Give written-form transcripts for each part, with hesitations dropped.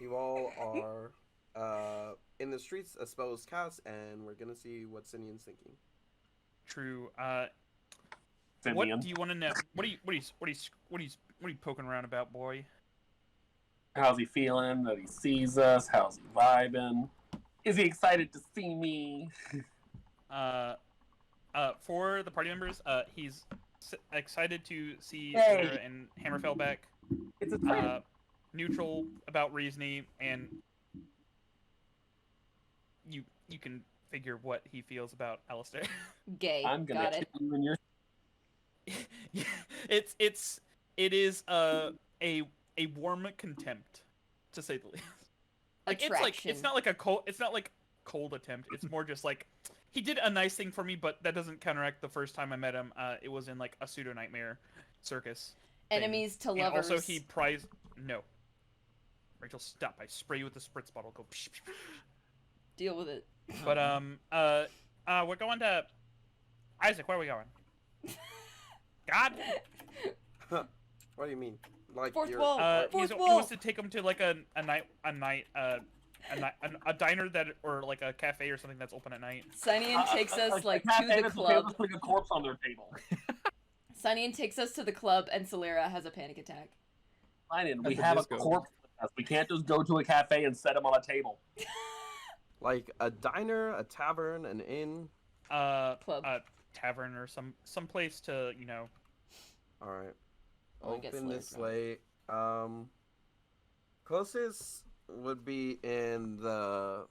You all are in the streets as spell is cast, and we're gonna see what Sinion's thinking. True. What Sihnion. do you want to know? What are you poking around about, boy? How's he feeling that he sees us? How's he vibing? Is he excited to see me? Uh, for the party members, he's excited to see Hey, Silyra and Hammerfell back. it's a friend. Neutral about Reezni, and you can figure what he feels about Alastair. Gay. I'm gonna Got kill it. you in your. It is a warm contempt, to say the least. Attraction. It's not like cold attempt. It's more just like he did a nice thing for me, but that doesn't counteract the first time I met him. It was in like a pseudo nightmare circus. Enemies to And lovers. also he prized no. Rachel, stop! I spray you with the spritz bottle. Go. Psh, psh, psh. Deal with it. But we're going to Isaac. Where are we going? God. What do you mean? Like Fourth you're wall. Fourth He wall. wants to take him to like a diner that or like a cafe or something that's open at night. Sihnion takes us like cafe to the that's club. putting a corpse on their table. Sihnion takes us to the club, and Silyra has a panic attack. Fine, and we At the have disco. a corpse with us. We can't just go to a cafe and set him on a table. like a diner, a tavern, an inn. Club. A tavern or some place to All right. Well, it gets Open this drunk. late. Closest would be in the.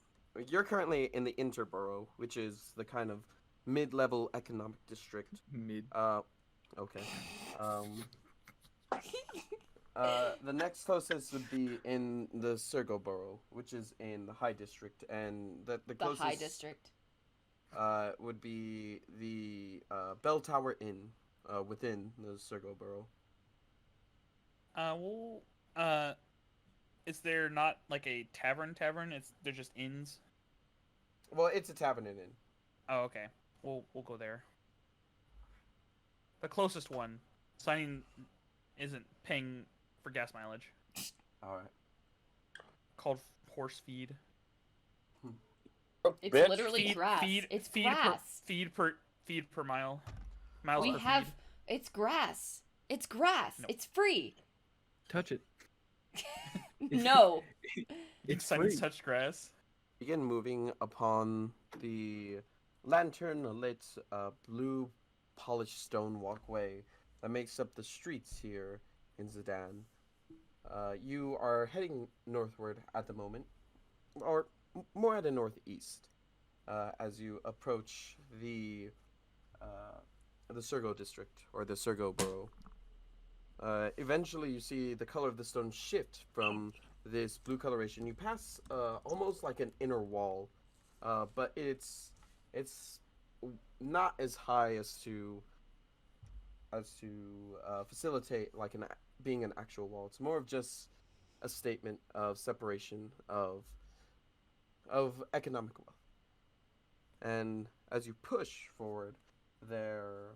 You're currently in the Interborough, which is the kind of mid-level economic district. Mid. Okay. The next closest would be in the Sergo Borough, which is in the High District, and the The closest High District. would be the Bell Tower Inn within the Sergo Borough. is there not like a tavern? They're just inns. Well, it's a tavern and inn. Oh, okay. We'll go there. The closest one. Signing isn't paying for gas mileage. All right. Called horse feed. It's Bitch. literally grass. It's grass. Feed per mile. Miles We per have. feed. It's grass. It's grass. No. It's free. Touch it. No. It's Signing free. touch grass. Begin moving upon the lantern-lit, blue polished stone walkway that makes up the streets here in Zidane. You are heading northward at the moment, or more at the northeast, as you approach the Sergo district, or the Sergo borough. Eventually, you see the color of the stone shift from this blue coloration. You pass almost like an inner wall, but it's not as high as to facilitate like being an actual wall. It's more of just a statement of separation of economic wealth. And as you push forward, the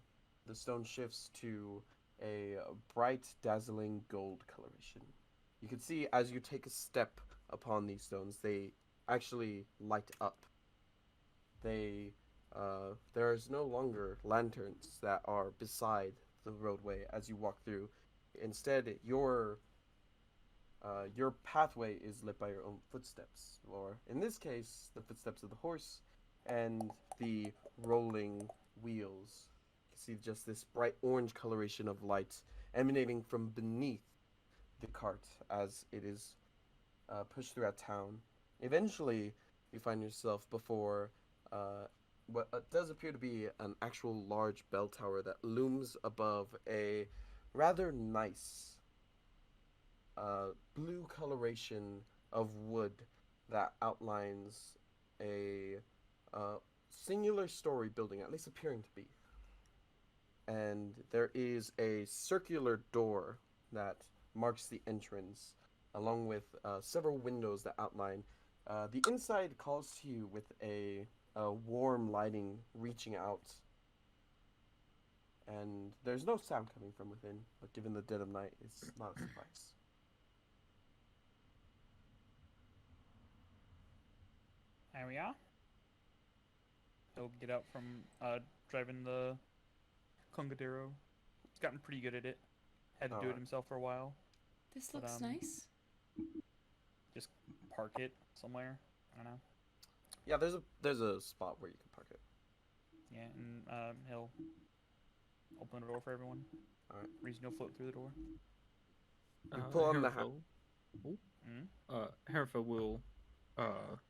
stone shifts to a bright, dazzling gold coloration. You can see as you take a step upon these stones, they actually light up. There's no longer lanterns that are beside the roadway as you walk through. Instead, your pathway is lit by your own footsteps, or in this case, the footsteps of the horse and the rolling wheels. You see just this bright orange coloration of light emanating from beneath the cart as it is pushed throughout town. Eventually, you find yourself before what does appear to be an actual large bell tower that looms above a rather nice blue coloration of wood that outlines a singular story building, at least appearing to be. And there is a circular door that marks the entrance, along with several windows that outline. The inside calls to you with a warm lighting reaching out. And there's no sound coming from within, but given the dead of night, it's not a surprise. There we are. He'll get out from driving the Congadero. He's gotten pretty good at it. Had to do it Alright. himself for a while. This But, looks nice. Just park it somewhere. I don't know. Yeah, there's a spot where you can park it. Yeah, and he'll open the door for everyone. Alright. Reezy will float through the door. You pull on the Hammerfell- Mm? Hammerfell will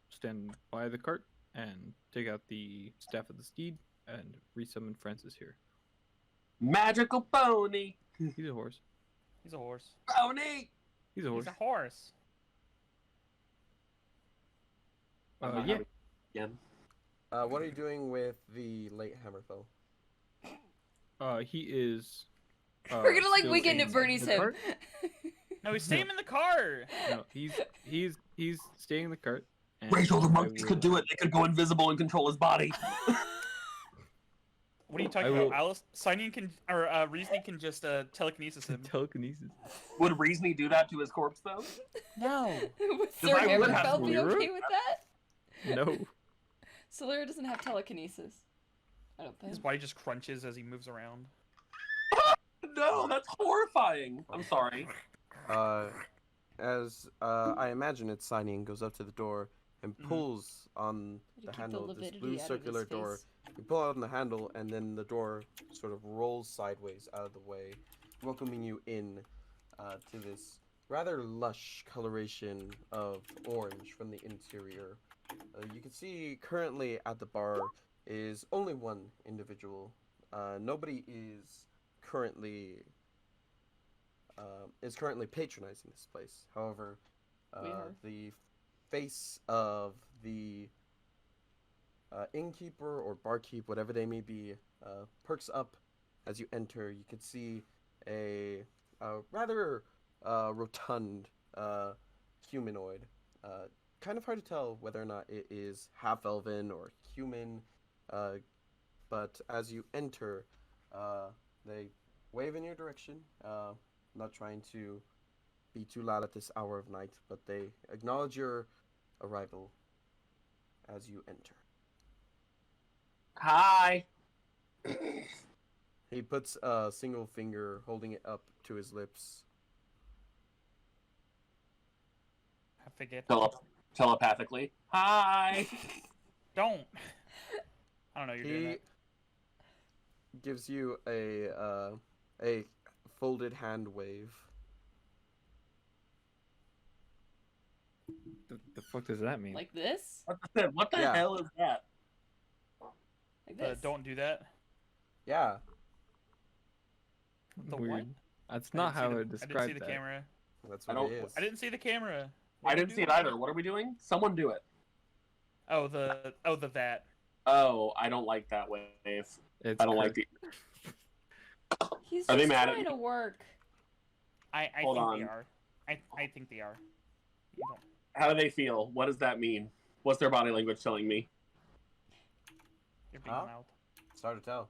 stand by the cart and take out the staff of the steed and resummon Francis here. Magical pony! He's a horse. He's a horse. Pony! He's a horse. He's a horse. I'm not Yeah. having again. What are you doing with the late Hammerfell? He is. We're gonna like still weekend in at Bernie's the him. cart. No, he's staying in the car. No, he's staying in the cart. And Rachel, the I monkeys will- could do it. They could go invisible and control his body. What are you I talking will- about? Alice, Sihnion can or Reezy can just telekinesis him. Telekinesis. Would Reezy do that to his corpse, though? No. Would Does Sir I would have Hammerfell be Silyra? okay with that? No. Silyra doesn't have telekinesis. I don't think. His body just crunches as he moves around. No, that's horrifying. I'm sorry. As I imagine it, Sihnion goes up to the door and Mhm. pulls on To the keep handle of this lividity blue out of his circular door. face. You pull on the handle, and then the door sort of rolls sideways out of the way, welcoming you in to this rather lush coloration of orange from the interior. You can see currently at the bar is only one individual. Nobody is currently patronizing this place. However, We are. the face of the innkeeper or barkeep, whatever they may be, perks up as you enter. You can see a rather rotund humanoid. Kind of hard to tell whether or not it is half elven or human, but as you enter, they wave in your direction. Not trying to be too loud at this hour of night, but they acknowledge your arrival as you enter. Hi. He puts a single finger, holding it up to his lips. I forget. Telepathically. Hi. Don't. I don't know. You're doing He that. gives you a folded hand wave. The fuck does that mean? Like this? What the Yeah. hell is that? Like this? Don't do that. Yeah. The Weird. what? That's I not didn't see how the- I I describe didn't see the that. camera. That's I what don't- it is. I didn't see the camera. I didn't see it either. What are we doing? Someone do it. Oh, the that. Oh, I don't like that wave. It's I don't like correct. the. He's Are they just mad at trying me? to work. I Hold think on. they are. I think they are. You don't. How do they feel? What does that mean? What's their body language telling me? You're being Huh? loud. It's hard to tell.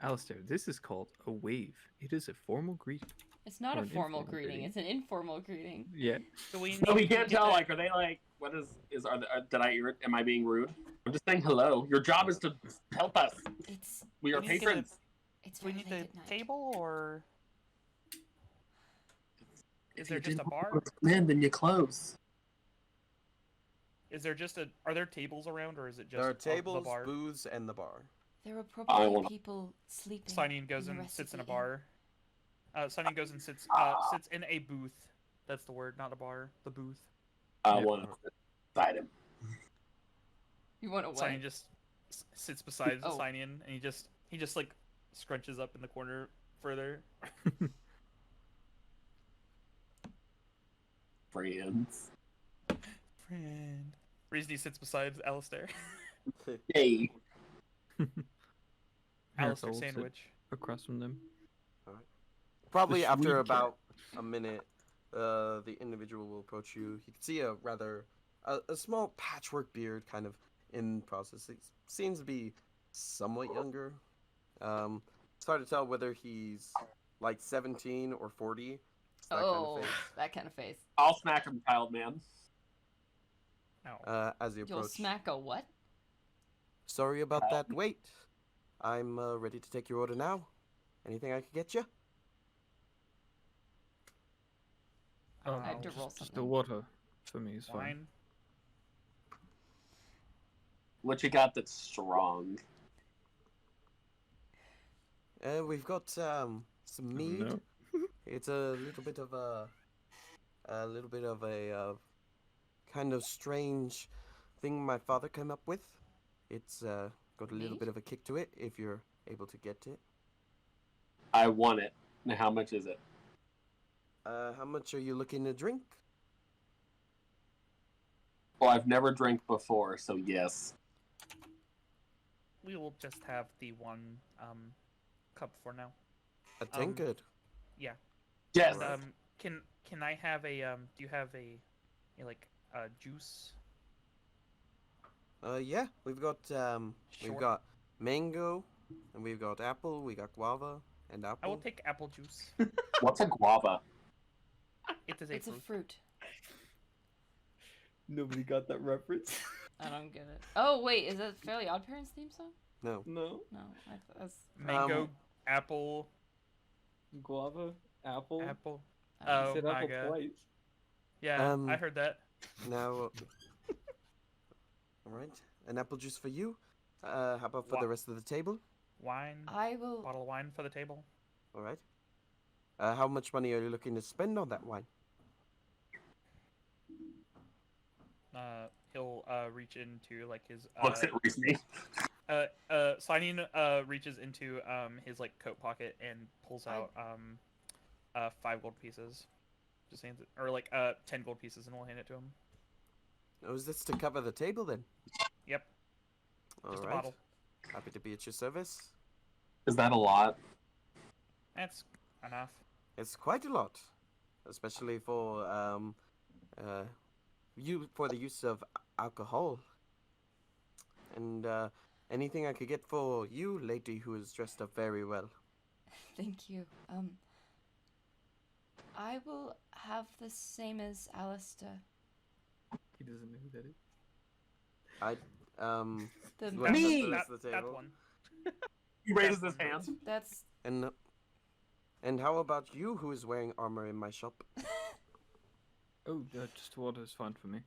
Alastair, this is called a wave. It is a formal greeting. It's not Or a an formal informal greeting. greeting. It's an informal greeting. Yeah. So we No, we need to can't get tell. the- Like, are they like? What is? Did I hear it? Am I being rude? I'm just saying hello. Your job is to help us. It's We are We need to get patrons. it's Do we very need late the at night. table or is If there you just a didn't bar? want to come in, then you close. Is there just a? Are there tables around or is it just There are the tables, bar? booths, and the bar. There are I probably wanna- people sleeping. Sihnion goes in the and rest sits of in a the inn. bar. Sihnion goes and sits in a booth. That's the word, not a bar. The booth. I Yeah. want to sit beside him. You want to Sihnion wait? just sits beside Oh. Sihnion and he just like scrunches up in the corner further. Friends. Friend. Reezy sits beside Alastair. Hey. Alastair Hammerfell will sit sandwich. across from them. Probably The after sweet about a minute, the individual will approach you. You can see a rather a small patchwork beard kind of in process. It seems to be somewhat younger. It's hard to tell whether he's like 17 or 40. that Oh, kind of face. that kind of face. I'll smack him, child man. No. As you You'll approach. smack a what? Sorry about that wait. I'm ready to take your order now. Anything I could get you? I have to roll Just something. the water for me is fine. Wine. What you got that's strong? We've got some mead. No. It's a little bit of a kind of strange thing my father came up with. It's got a little Mead? bit of a kick to it if you're able to get it. I want it. Now, how much is it? How much are you looking to drink? Well, I've never drank before, so yes. We will just have the one cup for now. A tankard. Yeah. Yes. And, can I have a do you have a like juice? Yeah, we've got Sure. mango, and we've got apple. We got guava and apple. I will take apple juice. What's a guava? It is a It's a fruit. fruit. Nobody got that reference. I don't get it. Oh wait, is that Fairly Odd Parents theme song? No. No. No, that's Mango, apple, Guava, apple. apple. You Oh said my apple god. twice. Yeah, I heard that. Now. All right. An apple juice for you. How about for the rest of the table? Wine. I will. Bottle of wine for the table. All right. How much money are you looking to spend on that wine? He'll reach into like his Looks at Reezy. Sihnion reaches into his like coat pocket and pulls out 5 gold pieces. Just hands it, or like 10 gold pieces, and we'll hand it to him. Oh, is this to cover the table then? Yep. All Just right. a bottle. Happy to be at your service. Is that a lot? That's enough. It's quite a lot, especially for the use of alcohol. And anything I could get for you, lady who is dressed up very well. Thank you. I will have the same as Alastair. He doesn't know who that is. The Well, Me! that's the That table. one. He raises his hand. That's And how about you, who is wearing armor in my shop? Oh, just water is fine for me.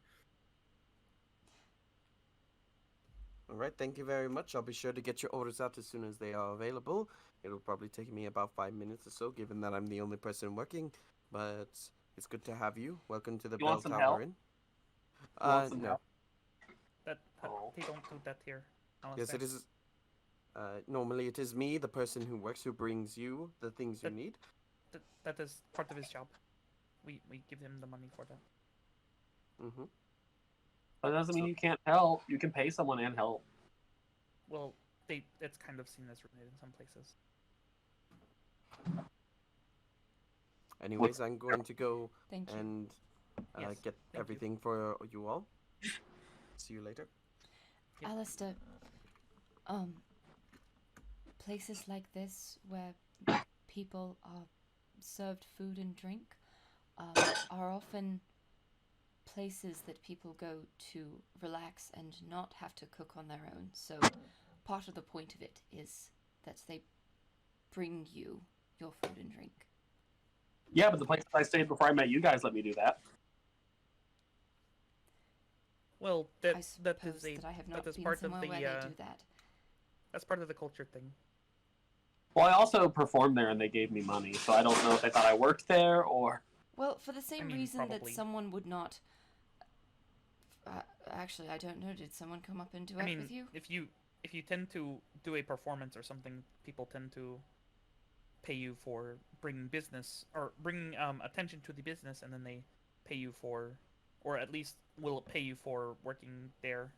All right, thank you very much. I'll be sure to get your orders out as soon as they are available. It'll probably take me about 5 minutes or so, given that I'm the only person working. But it's good to have you. Welcome to the You Bell want some Tower help? Inn. You want some No. help? That Oh. they don't do that here. Yes, it is. Normally, it is me, the person who works, who brings you the things you That- need. That is part of his job. We give him the money for that. Mm-hmm. That doesn't mean you can't help. You can pay someone and help. Well, it's kind of seen as rude in some places. Anyways, I'm going to go thank you. and Yes, get you. everything for you all. See you later. Yep. Alastair, places like this where people are served food and drink are often places that people go to relax and not have to cook on their own. So part of the point of it is that they bring you your food and drink. Yeah, but the place I stayed before I met you guys let me do that. Well, I that is suppose a that I have that not is been part of somewhere the where they do that. that's part of the culture thing. Well, I also performed there and they gave me money, so I don't know if they thought I worked there or... Well, for the same mean, reason probably. that someone would not. Actually, I don't know. Did someone come up and do I it mean, with you? if you tend to do a performance or something, people tend to pay you for bringing business or bringing attention to the business, and then they pay you for, or at least will pay you for working there.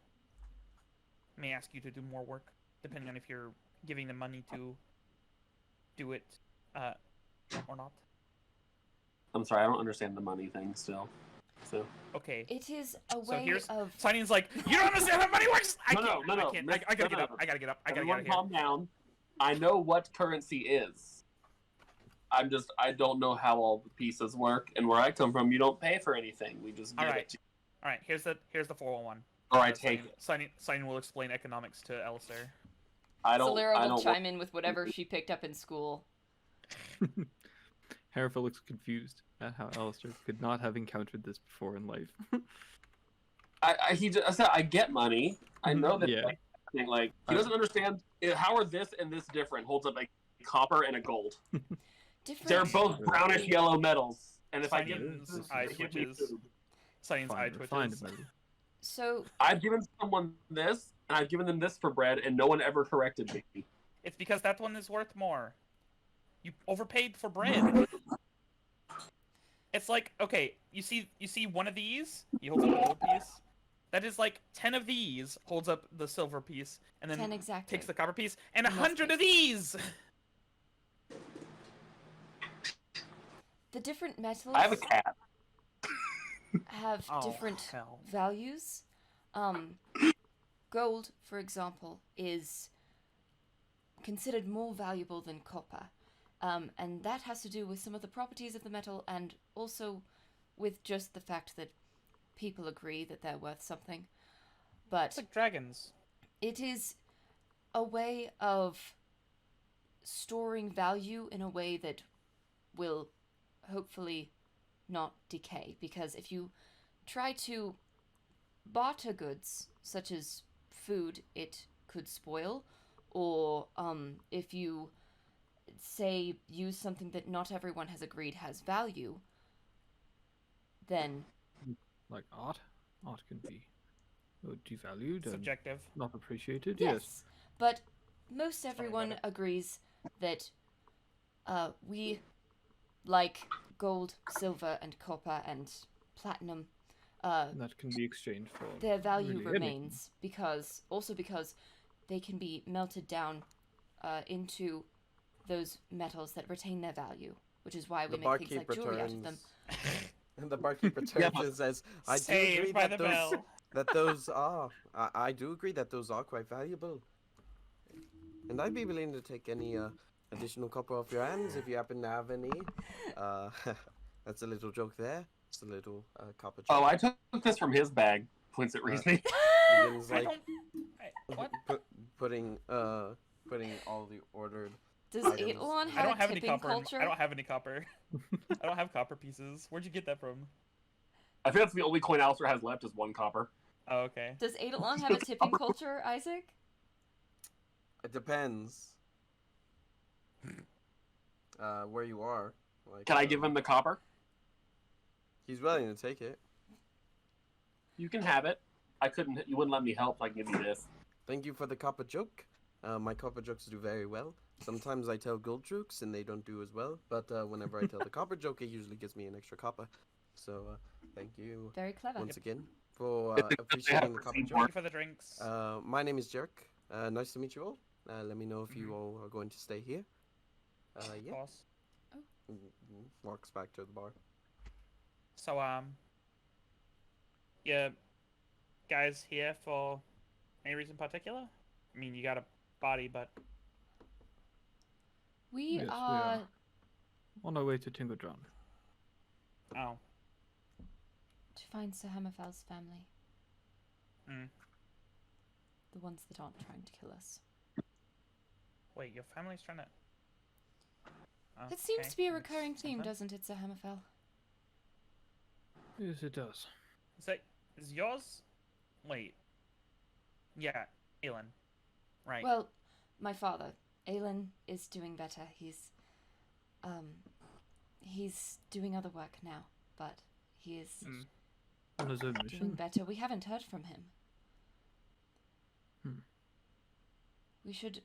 May ask you to do more work, depending on if you're giving them money to do it or not. I'm sorry, I don't understand the money thing still. So Okay. It is a So way here's of. Signion's like, you don't understand how money works. I No, can't. no, I can't. miss- I gotta no, get up. no. I gotta get up. I gotta everyone get out of calm down. I know what currency is. I don't know how all the pieces work, and where I come from, you don't pay for anything. We just give Alright. it to you, All right, here's the 411. or I take it. Sihnion will explain economics to Alastair. Silyra will don't chime in with whatever she picked up in school. Hammerfell looks confused at how Alastair could not have encountered this before in life. I said I get money. I know that. Yeah. Like he doesn't understand how are this and this different. Holds up a copper and a gold. Different. They're both brownish yellow metals. And if I give Sihion's eye twitches. Sihion's eye Fine, twitches. So I've given someone this, and I've given them this for bread, and no one ever corrected me. It's because that one is worth more. You overpaid for bread. It's like, okay, you see one of these, he holds up the gold piece. That is like 10 of these, holds up the silver piece, and then 10 exactly. takes the copper piece, and In most 100 of these! The different metals I have a cat. have Oh, different hell. values. Gold, for example, is considered more valuable than copper. And that has to do with some of the properties of the metal and also with just the fact that people agree that they're worth something. But It's like dragons. it is a way of storing value in a way that will hopefully not decay. Because if you try to barter goods, such as food, it could spoil. Or if you, say, use something that not everyone has agreed has value, then Like art. Art can be devalued and Subjective. not appreciated. yes. But most everyone agrees that we like gold, silver, and copper and platinum. And that can be exchanged for Their value really remains because they can be melted down into those metals that retain their value, which is why we The make things like barkeep jewelry out of them. returns. And the barkeeper turns and says, "I do Saved agree by that the those bell. that those are. I do agree that those are quite valuable, and I'd be willing to take any additional copper off your hands if you happen to have any. That's a little joke there. It's a little copper joke. Oh, I took this from his bag. Points at Reezy. Begins I like don't... what? putting all the ordered. Does items. Eidolon I have don't a have any tipping copper. culture? I don't have any copper. I don't have copper pieces. Where'd you get that from? I think that's the only coin Alistair has left is 1 copper. Oh, okay. Does Eidolon have a tipping culture, Isaac? It depends. Where you are. Like, Can I give him the copper? He's willing to take it. You can have it. You wouldn't let me help. I can give you this. Thank you for the copper joke. My copper jokes do very well. Sometimes I tell gold jokes and they don't do as well. But whenever I tell the copper joke, it usually gives me an extra copper. So thank you Very clever. once again for It's a good appreciating to the have copper received joke. Thank you for the drinks. My name is Jerk. Nice to meet you all. Let me know if you all are going to stay here. Yeah. Boss. Walks back to the bar. So, yeah, guys here for any reason in particular? I mean, you got a body, but We Yes, we are are. On our way to Tinkodran. oh, to find Sir Hammerfell's family. Mm. The ones that aren't trying to kill us. wait, your family's trying to. Oh, That seems okay, to be a that's recurring theme, something. doesn't it, Sir Hammerfell? Yes, it does. Is yours? Wait. Yeah, Aelin. Right. Well, my father, Aelin, is doing better. He's doing other work now, but he is Mm. On his own doing mission. better. We haven't heard from him. Hmm. We should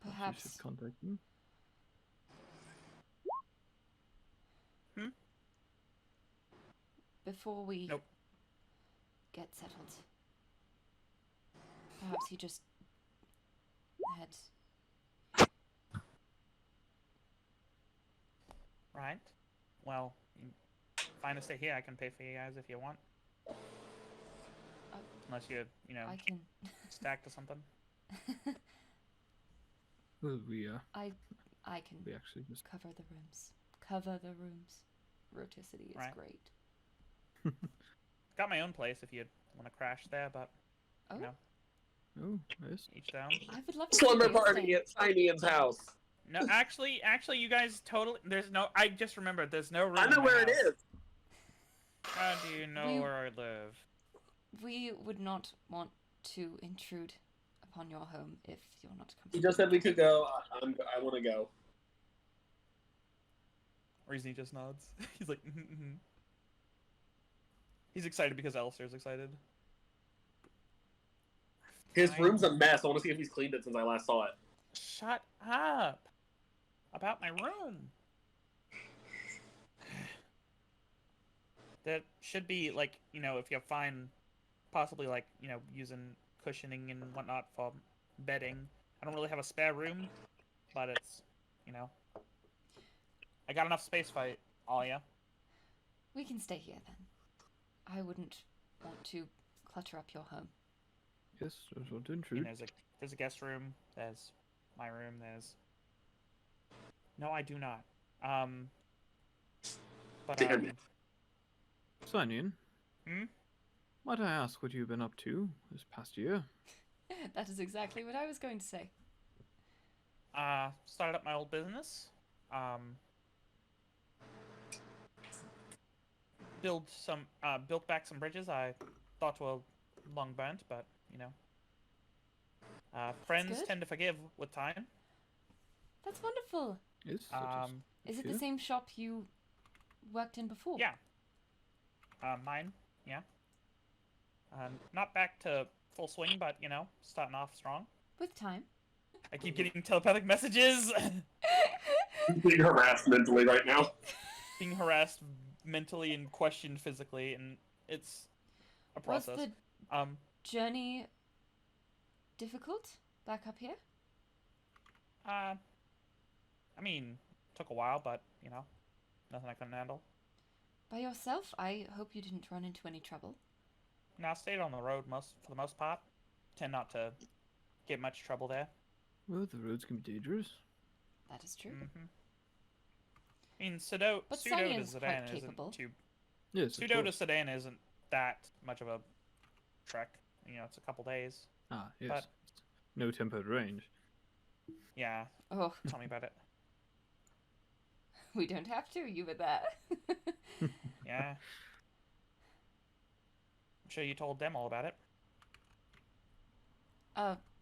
We perhaps should contact him. before we Nope. get settled. Perhaps he just had Right. Well, fine to stay here. I can pay for you guys if you want. Unless you I can stacked or something. Well, we I I can We actually just cover the rooms. Cover the rooms. Roticity is Right. great. Got my own place if you'd want to crash there, but Oh, you know, oh yes. each down. I would love to Slumber see you party stay. at Sihnion's house. No, actually, you guys totally. There's no. I just remembered. There's no room. I know in my where it house. is. How do you know We- where I live? We would not want to intrude upon your home if you're not He comfortable. just said we could go. I want to go. Reezni just nods. He's like, He's excited because Alastair's excited. His Fine. room's a mess. I want to see if he's cleaned it since I last saw it. Shut up about my room. That should be like, you know, if you find possibly like, you know, using cushioning and whatnot for bedding. I don't really have a spare room, but it's, you know, I got enough space for all ya. We can stay here then. I wouldn't want to clutter up your home. Yes, there's one to You intrude. know, there's a guest room. There's my room. There's. No, I do not. But Damn it. Sihnion. Hmm? Might I ask what you've been up to this past year? That is exactly what I was going to say. Started up my old business. Built back some bridges I thought were long burnt, but you know. Friends good. tend to forgive with time. That's wonderful. Yes. Is it Yeah. the same shop you worked in before? Yeah. Mine, yeah. Not back to full swing, but you know, starting off strong. With time. I keep getting telepathic messages. He's being harassed mentally right now. Being harassed mentally and questioned physically, and it's a Was process. the journey difficult back up here? I mean, took a while, but you know, nothing I couldn't handle. By yourself? I hope you didn't run into any trouble. No, I stayed on the road for the most part. Tend not to get much trouble there. Well, the roads can be dangerous. That is true. Mm-hmm. I mean, pseudo But to Sihnion's Sedan quite capable. isn't too. Yes. of Pseudo to course. Sedan isn't that much of a trek. You know, it's a couple days. Ah, yes. but- No tempered range. Yeah, Oh, tell me about it. we don't have to, you with that. Yeah. I'm sure you told them all about it.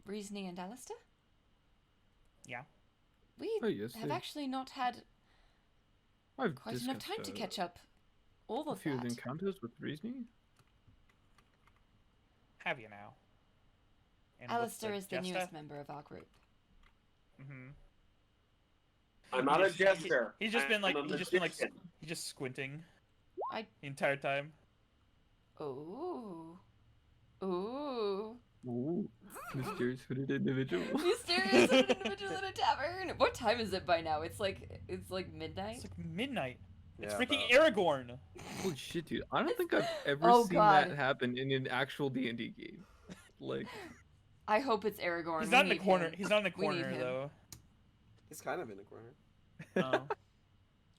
Reezni and Alastair? Yeah. We Oh, yes. have actually not had I've quite enough time discussed, to catch up all a of few of that. the encounters with Reezni. Have you now? And with Alastair is the jester? newest member of our group. Mm-hmm. I'm not a jester. He's just been I'm like, a he's magician. just squinting. I- The entire time. Ooh. Ooh. Ooh, mysterious hooded individual. Mysterious individual in a tavern. What time is it by now? It's like midnight. It's like midnight. It's Yeah, freaking about- Aragorn. Holy shit, dude! I don't think I've ever Oh, seen God. that happen in an actual D&D game. Like, I hope it's Aragorn. He's We not in the need corner. him. He's not in the We need corner him. though. He's kind of in the corner. Oh.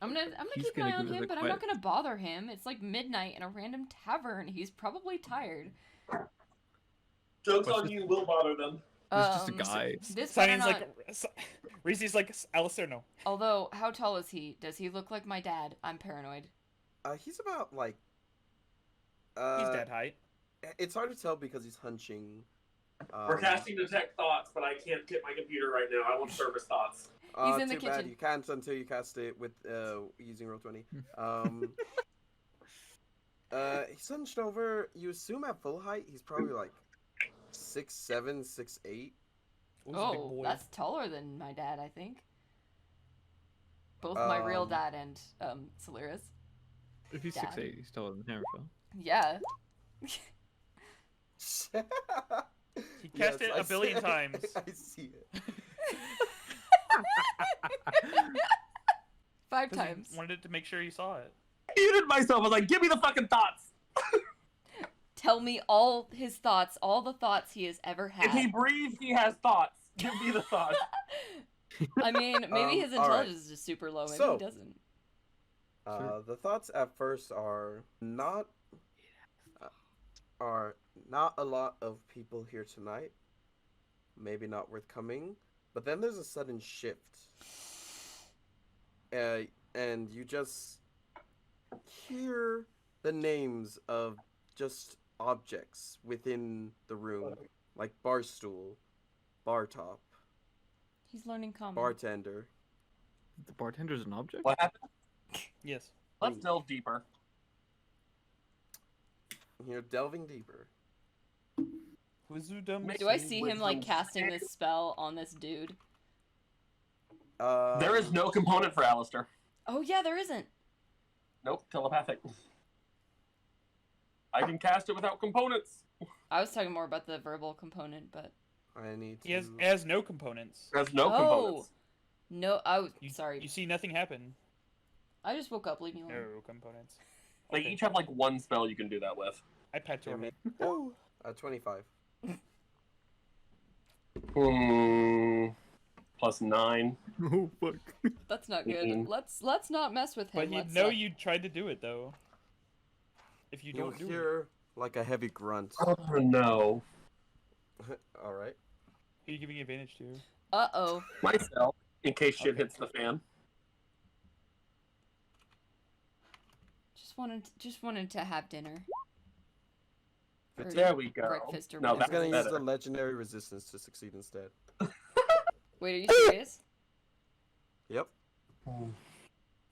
I'm gonna He's keep an gonna eye on go to him, the but I'm not quiet- gonna bother him. It's like midnight in a random tavern. He's probably tired. Joke's What's on this? you, will bother them. there's just a Um, guy. This better Signing's not. like, Reese's like, Alastair, no. Although, how tall is he? Does he look like my dad? I'm paranoid. He's about like. He's dead height. It's hard to tell because he's hunching. We're casting detect thoughts, but I can't get my computer right now. I want service thoughts. He's in the too bad. kitchen. You can't until you cast it with using Roll20. He's hunched over. You assume at full height, he's probably like 6'7", 6'8". Ooh, he's a big Oh, boy. that's taller than my dad, I think. Both my real Um, dad and Silyra's. If he's Dad. 6'8", he's taller than Hammerfell. Yeah. He cast it I a billion see- times. I see it. 5 'Cause he times. wanted to make sure he saw it. I muted myself. I was like, give me the fucking thoughts. Tell me all his thoughts, all the thoughts he has ever had. If he breathes, he has thoughts. Give me the thoughts. I mean, maybe his all right. intelligence is just super low. Maybe So- he doesn't. Sure. The thoughts at first are not a lot of people here tonight. Maybe not worth coming. But then there's a sudden shift. And you just hear the names of just objects within the room, like barstool, bar top, He's learning common. bartender. The bartender's an object? What happened? Yes. Let's delve deeper. You're delving deeper. Do I see him like casting this spell on this dude? There is no component for Alastair. Oh yeah, there isn't. Nope, telepathic. I can cast it without components. I was talking more about the verbal component, but I need to. He has no components. There's no Oh. components. no. Oh, You, sorry. You see nothing happen. I just woke up. Leave me alone. No components. They Okay. each have like one spell you can do that with. I pat your head. Oh, 25. Plus 9. Oh, fuck. That's not good. Mm-mm. Let's not mess with him. But he'd Let's, know you tried to do it though. If you You'll don't do it. hear like a heavy grunt. Oh no. All right. Who are you giving advantage to? Uh-oh. Myself, in case shit hits the fan. Just wanted to have dinner. Or There we go. breakfast or No, He's that's whatever. gonna use better. the legendary resistance to succeed instead. Wait, are you serious? Yep.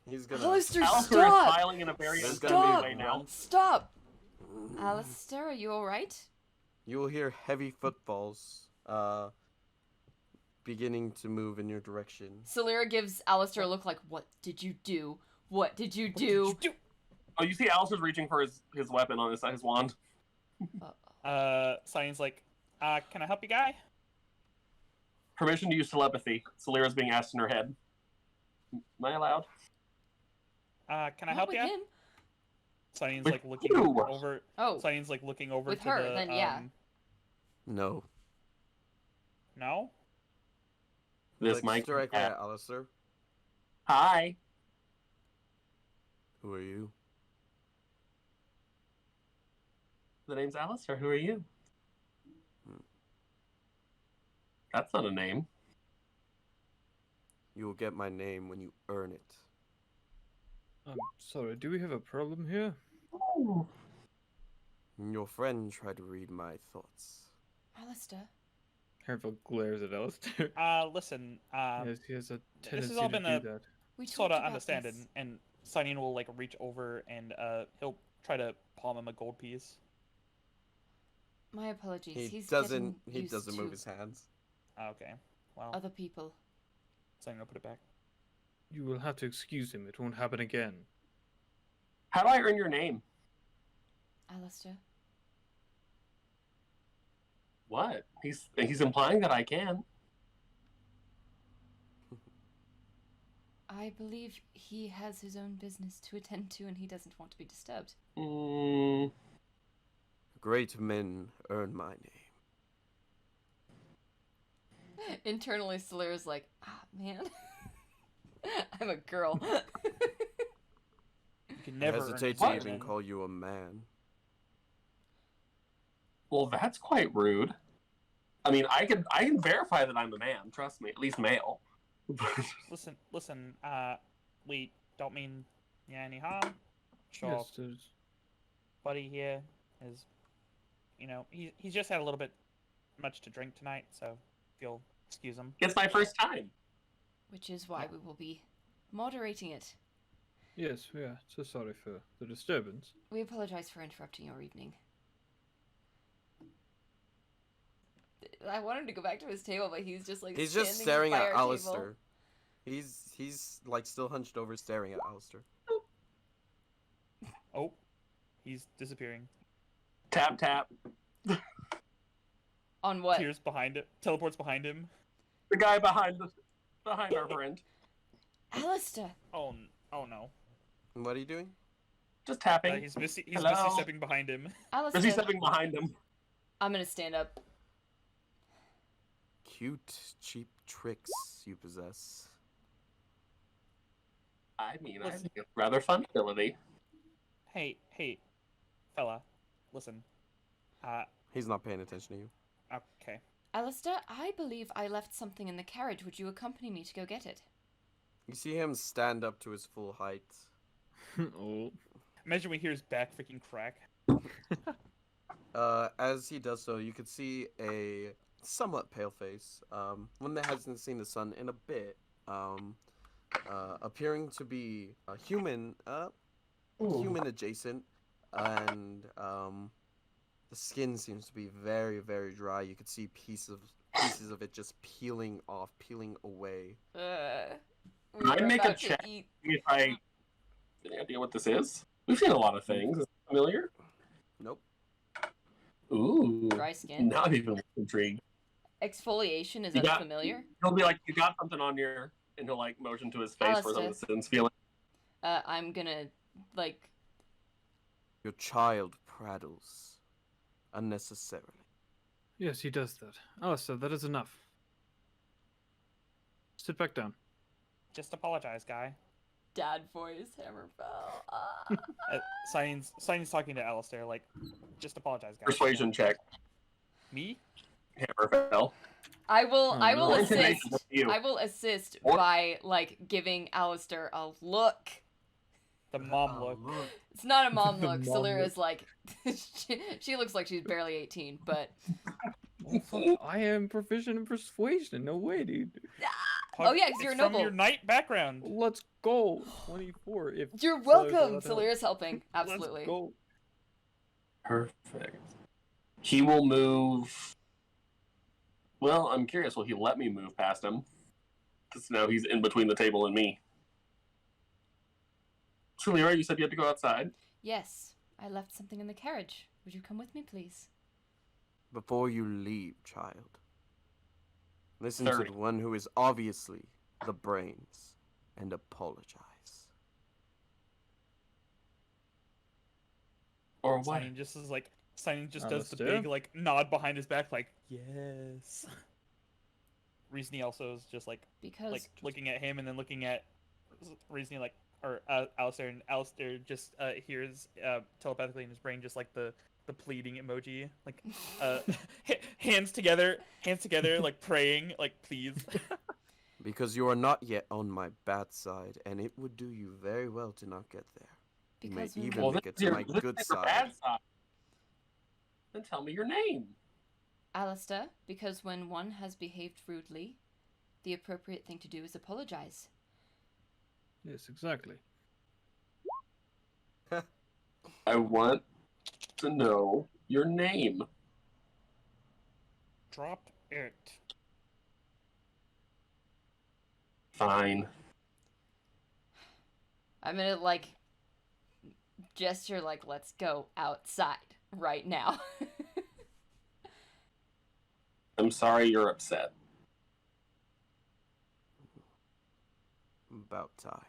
He's gonna. Alastair, Alastair is stop! smiling in a very There's unsteady gonna way be now. grunts. Stop! Alastair, are you alright? You will hear heavy footfalls, beginning to move in your direction. Silyra gives Alastair a look like, what did you do? What did you What do? did you Oh, you see Alistair's reaching for his weapon on his wand. Uh-oh. Cyan's like, can I help you, guy? Permission to use telepathy. Silyra's being asked in her head. Am I allowed? Can I Not help with you? him. Cyan's With like looking you. over. Oh, Cyan's like looking over With to her, the. then yeah. No. No. This Like, might directly at Alastair. Hi. Who are you? The name's Alastair. Who are you? Hmm. That's not a name. You will get my name when you earn it. I'm sorry, do we have a problem here? Your friend tried to read my thoughts. Alastair. Hammerfell glares at Alastair. Listen. Yes, he has a has tendency all to been do a- that. We Sort talked of about understand this. it, and Cyan will like reach over and he'll try to palm him a gold piece. My apologies. He He's doesn't. getting He used doesn't to move his hands. Okay. Well, other people. Cyan will put it back. You will have to excuse him, it won't happen again. How do I earn your name? Alastair. What? He's implying that I can. I believe he has his own business to attend to and he doesn't want to be disturbed. Great men earn my name. Internally, Silyra's like, man. I'm a girl. You can I never earn hesitate his to name. even call you a man. Well, that's quite rude. I mean, I can verify that I'm a man. Trust me, at least male. Listen. We don't mean any harm. Sure, Yes, there's... buddy here is, he's just had a little bit much to drink tonight, so if you'll excuse him. It's my first time. Which is why we will be moderating it. Yes, we are so sorry for the disturbance. We apologize for interrupting your evening. I wanted to go back to his table, but he's just like He's just standing staring by at our table. Alistair. He's like still hunched over, staring at Alistair. Oh, he's disappearing. Tap tap. On what? Tears behind it. Teleports behind him. The guy behind our friend. Alistair. Oh no. And what are you doing? Just tapping. He's misty Hello? stepping behind him. Is he Alistair. stepping behind him? I'm gonna stand up. Cute, cheap tricks you possess. I mean, I Listen. think it's rather fun ability. Hey, fella, listen. He's not paying attention to you. Okay. Alistair, I believe I left something in the carriage. Would you accompany me to go get it? You see him stand up to his full height. Oh. Imagine we hear his back freaking crack. As he does so, you could see a somewhat pale face, one that hasn't seen the sun in a bit, appearing to be a human, human adjacent, and the skin seems to be very, very dry. You could see pieces of it just peeling off, peeling away. Can I make a check if I have any idea what this is? We've seen a lot of things. Is it familiar? Nope. Ooh. Dry skin. Now I'm even intrigued. Exfoliation, is You that got- familiar? He'll be like, you got something on your, and he'll like motion to his face for some of the sin's feeling. I'm gonna, like... Your child prattles unnecessarily. Yes, he does that. Alistair, that is enough. Sit back down. Just apologize, guy. Dad voice, Hammerfell. Signing's talking to Alastair, like, just apologize, guy. Persuasion check. Me? Hammerfell. I will no. assist. With you. I will assist Or- by, like, giving Alistair a look. The mom look. It's not a mom The look. mom Silyra's like... she looks like she's barely 18, but... I am proficient in persuasion. No way, dude. Oh, yeah, 'cause It's you're a from noble. your knight background. Let's go. 24. If You're Silyra's welcome! allowed to help. Silyra's helping. Absolutely. Let's go. Perfect. He will move. Well, I'm curious. Will he let me move past him? Because now he's in between the table and me. Silyra, you said you had to go outside. Yes, I left something in the carriage. Would you come with me, please? Before you leave, child, listen to 30. the one who is obviously the brains and apologize. Or what? Signing just is like, Signing just does the Alastair? big, like, nod behind his back, like, yes. Reezni also is just, like, Because looking at him and then looking at Reezni, like, or Alastair, and Alastair just hears telepathically in his brain just like the pleading emoji, like hands together, like praying, like please. Because you are not yet on my bad side, and it would do you very well to not get there. You may Because we even will- make it to my good this is your side. bad side. Then tell me your name. Alistair, because when one has behaved rudely, the appropriate thing to do is apologize. Yes, exactly. I want to know your name. Drop it. Fine. I'm gonna, like, gesture, like, let's go outside right now. I'm sorry you're upset. About time.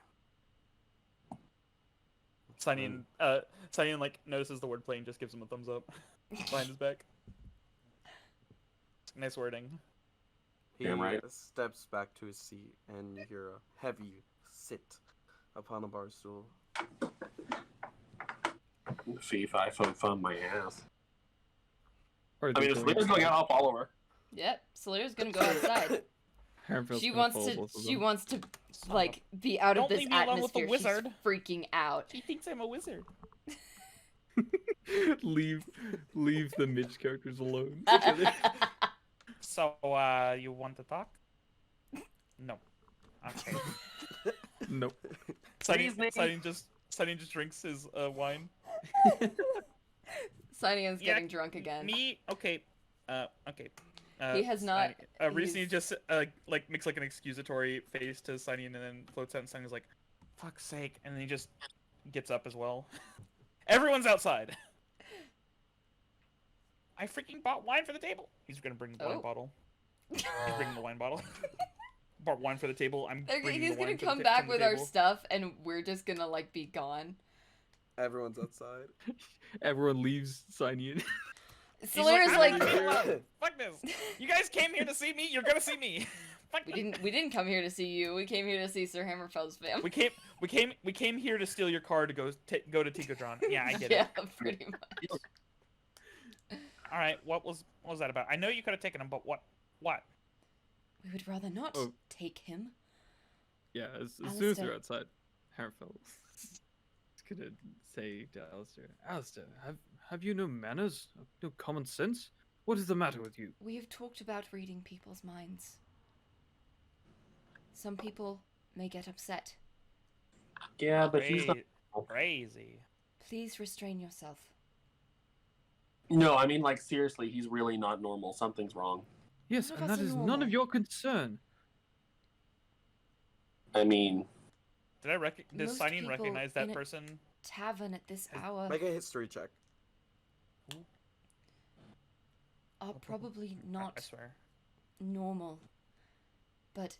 Signing, like notices the wordplay and just gives him a thumbs up behind his back. Nice wording. He Damn right. steps back to his seat, and you hear a heavy sit upon a bar stool. Fee, fi, fun, my ass. Or I mean, if Lyra's going out, I'll follow her. Yep, Silyra's gonna go outside. Hammerfell's She gonna wants follow to. both of She them. wants to, like, be out of Don't this leave me alone with the atmosphere. wizard. She's freaking out. He thinks I'm a wizard. leave the Midge characters alone. So, you want to talk? No. Okay. Nope. Signing just drinks his wine. Sinion's Yeah, getting drunk again. Me? Okay. Okay. He has not- Reezy he's- just like makes like an excusatory face to Sihnion and then floats out, and Signion's like, "Fuck's sake!" And then he just gets up as well. Everyone's outside. I freaking bought wine for the table. He's gonna bring the wine Oh. bottle. He's bringing the wine bottle. Bought wine for the table. I'm Okay, bringing he's the gonna wine come from back the with our table. stuff, and we're just gonna, like, be gone. Everyone's outside. Everyone leaves Sihnion. He's Silyra's "I'm like, gonna be alone. Fuck this. You guys came here to see me. You're gonna see me. We didn't come here to see you. We came here to see Sir Hammerfell's family. We came here to steal your car to go to Tinkodran. Yeah, I get Yeah, it. pretty much. All right, what was that about? I know you could have taken him, but what? What? We would rather not Oh. take him. Yeah, as soon as Alastair. they're outside, Hammerfell is gonna say to Alastair, Alastair, have you no manners? No common sense? What is the matter with you? We have talked about reading people's minds. Some people may get upset. Yeah, but he's not. Crazy. Please restrain yourself. No, I mean, like, seriously, he's really not normal. Something's wrong. Yes, None of and us that are is none normal. of your concern. I mean, Does Most Sihnion people recognize that in a person? Tavern at this hour Make a history check. are probably I not swear. normal. But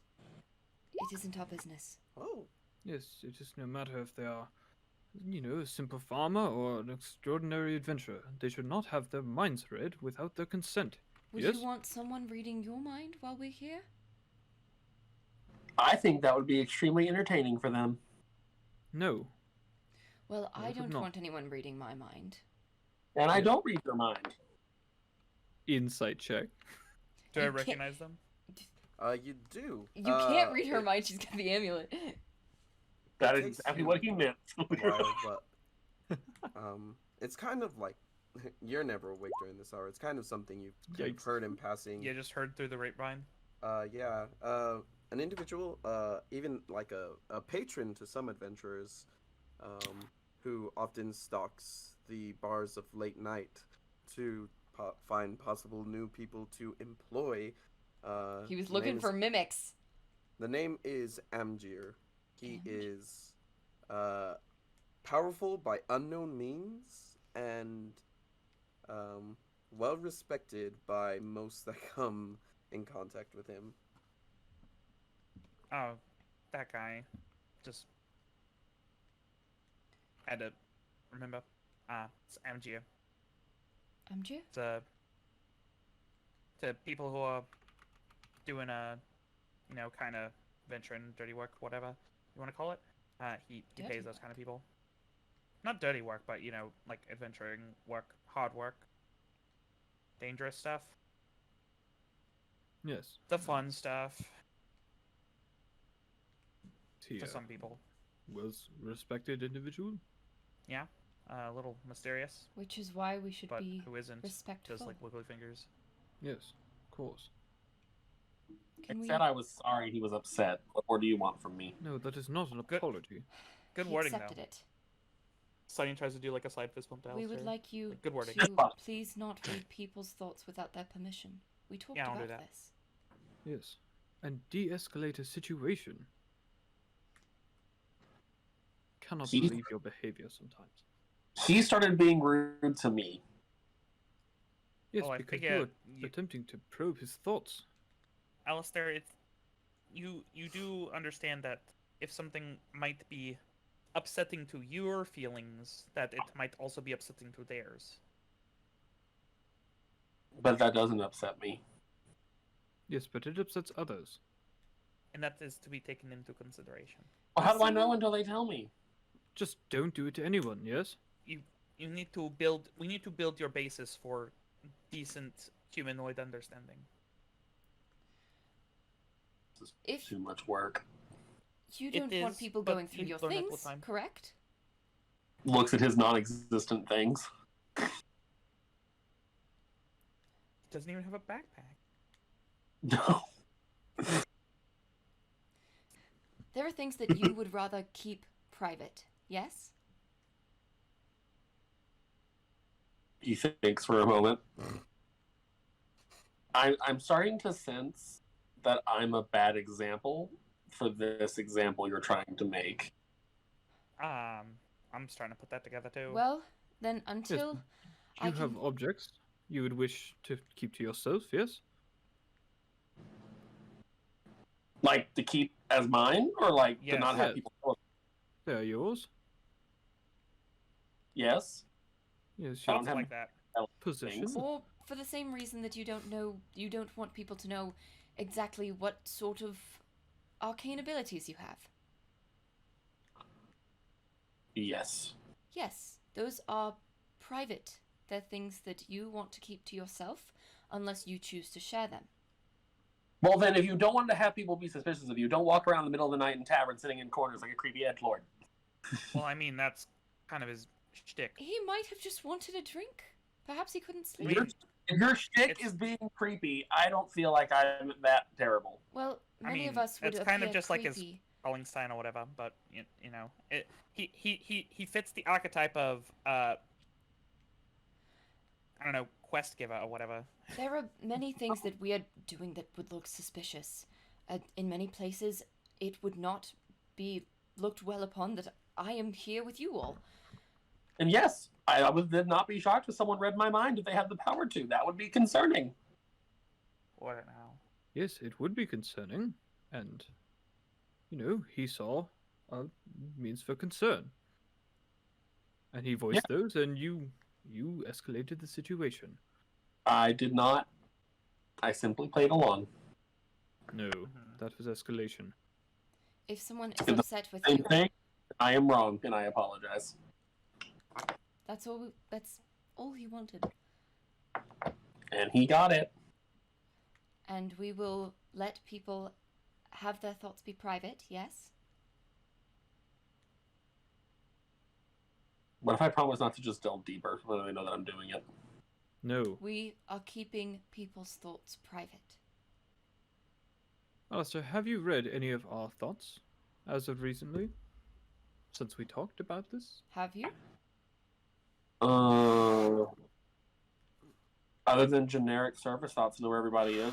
it isn't our business. Oh, Yes, it is no matter if they are, a simple farmer or an extraordinary adventurer. They should not have their minds read without their consent. Would Yes? you want someone reading your mind while we're here? I think that would be extremely entertaining for them. No. Well, No, I it would don't not. want anyone reading my mind. And I Yeah. don't read your mind. Insight check. Do I You can't- recognize them? you do. You can't read her it- mind, she's got the amulet. That is takes exactly you what he meant. a while, but it's kind of like you're never awake during this hour. It's kind of something you've Yikes. heard in passing. You just heard through the grapevine. Yeah. An individual, even like a patron to some adventurers, who often stalks the bars of late night to find possible new people to employ. He was the looking name for is- mimics. The name is Amgir. He Amgir. is powerful by unknown means and well respected by most that come in contact with him. Oh, that guy. Just had to remember. It's MG. Amjir? It's to people who are doing kind of venturing dirty work, whatever you want to call it. He Dirty pays those kind of people. Not dirty work, but like adventuring work, hard work, dangerous stuff, Yes. the fun stuff He to some people. was respected individual. Yeah, a little mysterious, Which is why we should but be who isn't? respectful. Just like wiggly fingers. Yes, of course. Can I we... said I was sorry he was upset. What more do you want from me? No, that is not an Good. apology. Good He wording accepted though. it. Sihnion tries to do like a side fist bump to We would Alastair. like you Good wording. to please not read people's thoughts without their permission. We talked Yeah, I'll do about that. this. Yes. And de-escalate a situation. Cannot He- believe your behavior sometimes. He started being rude to me. Yes, I because figure you are you- attempting to probe his thoughts. Alastair, you do understand that if something might be upsetting to your feelings, that it might also be upsetting to theirs. But that doesn't upset me. Yes, but it upsets others. And that is to be taken into consideration. Well, how do I know until they tell me? Just don't do it to anyone, yes? You need to build we need to build your basis for decent humanoid understanding. This is If too much work. you It don't want is, people but going through you your learn it with things, time. correct? Looks at his non-existent things. He doesn't even have a backpack. No. There are things that you would rather keep private, yes? He thinks for a moment. I'm starting to sense that I'm a bad example for this example you're trying to make. I'm starting to put that together too. Well, then until I You have can... objects you would wish to keep to yourself, yes? Like, to keep as mine? Or, like, to Yes. not have Yes. people know? They are yours. Yes? Yes, I your don't have like that. position. things. Or for the same reason that you don't want people to know exactly what sort of arcane abilities you have. Yes. Yes, those are private. They're things that you want to keep to yourself unless you choose to share them. Well, then, if you don't want to have people be suspicious of you, don't walk around in the middle of the night in taverns sitting in corners like a creepy edgelord. Well, I mean, that's kind of his shtick. He might have just wanted a drink. Perhaps he couldn't sleep. If your shtick It's- is being creepy, I don't feel like I'm that terrible. Well, I many mean, of us would it's kind of appear just like his creepy. calling sign or whatever, but you know, he fits the archetype of I don't know, quest giver or whatever. There are many things that we are doing that would look suspicious. In many places, it would not be looked well upon that I am here with you all. And yes, I would not be shocked if someone read my mind if they had the power to. That would be concerning. What now? Yes, it would be concerning, and he saw a means for concern, and he voiced those, and you escalated the situation. I did not. I simply played along. No, that was escalation. If someone is It's the upset with Same you, thing. I am wrong, and I apologize. that's all he wanted. And he got it. And we will let people have their thoughts be private, yes? What if I promise not to just delve deeper when they know that I'm doing it? No. We are keeping people's thoughts private. Alastair, have you read any of our thoughts as of recently? Since we talked about this? Have you? Other than generic surface thoughts to know where everybody is,